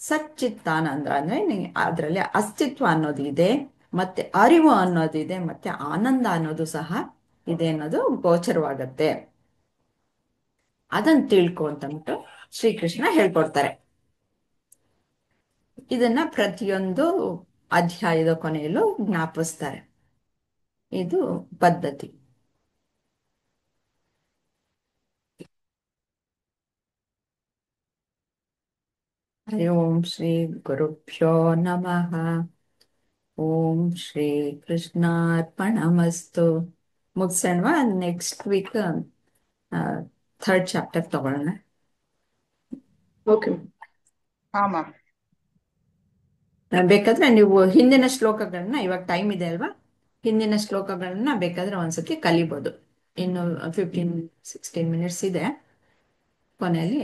ಸಚ್ಚಿತ್ತಾನಂದ ಅಂದ್ರೆ ಅದರಲ್ಲಿ ಅಸ್ತಿತ್ವ ಅನ್ನೋದು ಇದೆ, ಮತ್ತೆ ಅರಿವು ಅನ್ನೋದಿದೆ, ಮತ್ತೆ ಆನಂದ ಅನ್ನೋದು ಸಹ ಇದೆ ಅನ್ನೋದು ಗೋಚರವಾಗತ್ತೆ. ಅದನ್ನ ತಿಳ್ಕೊ ಅಂತಂದ್ಬಿಟ್ಟು ಶ್ರೀಕೃಷ್ಣ ಹೇಳ್ಕೊಡ್ತಾರೆ. ಇದನ್ನ ಪ್ರತಿಯೊಂದು ಅಧ್ಯಾಯದ ಕೊನೆಯಲ್ಲೂ ಜ್ಞಾಪಿಸ್ತಾರೆ. ಇದು ಪದ್ಧತಿ. ಹರಿ ಓಂ ಶ್ರೀ ಗುರುಭ್ಯೋ ನಮಃ. ಓಂ ಶ್ರೀ ಕೃಷ್ಣಾರ್ಪಣಮಸ್ತು. ಮುಗಿಸೋಣವಾ? ನೆಕ್ಸ್ಟ್ ವೀಕ್ 3rd ಚಾಪ್ಟರ್ ತಗೊಳ್ಳೋಣ. ಓಕೆ. ಹಾ ಮ್ಯಾಮ್. ಬೇಕಾದ್ರೆ ನೀವು ಹಿಂದಿನ ಶ್ಲೋಕಗಳನ್ನ, ಇವಾಗ ಟೈಮ್ ಇದೆ ಅಲ್ವಾ, ಹಿಂದಿನ ಶ್ಲೋಕಗಳನ್ನ ಬೇಕಾದ್ರೆ ಒಂದ್ಸತಿ ಕಲಿಬೋದು. ಇನ್ನು 15-16 ಮಿನಿಟ್ಸ್ ಇದೆ, ಕೊನೆಯಲ್ಲಿ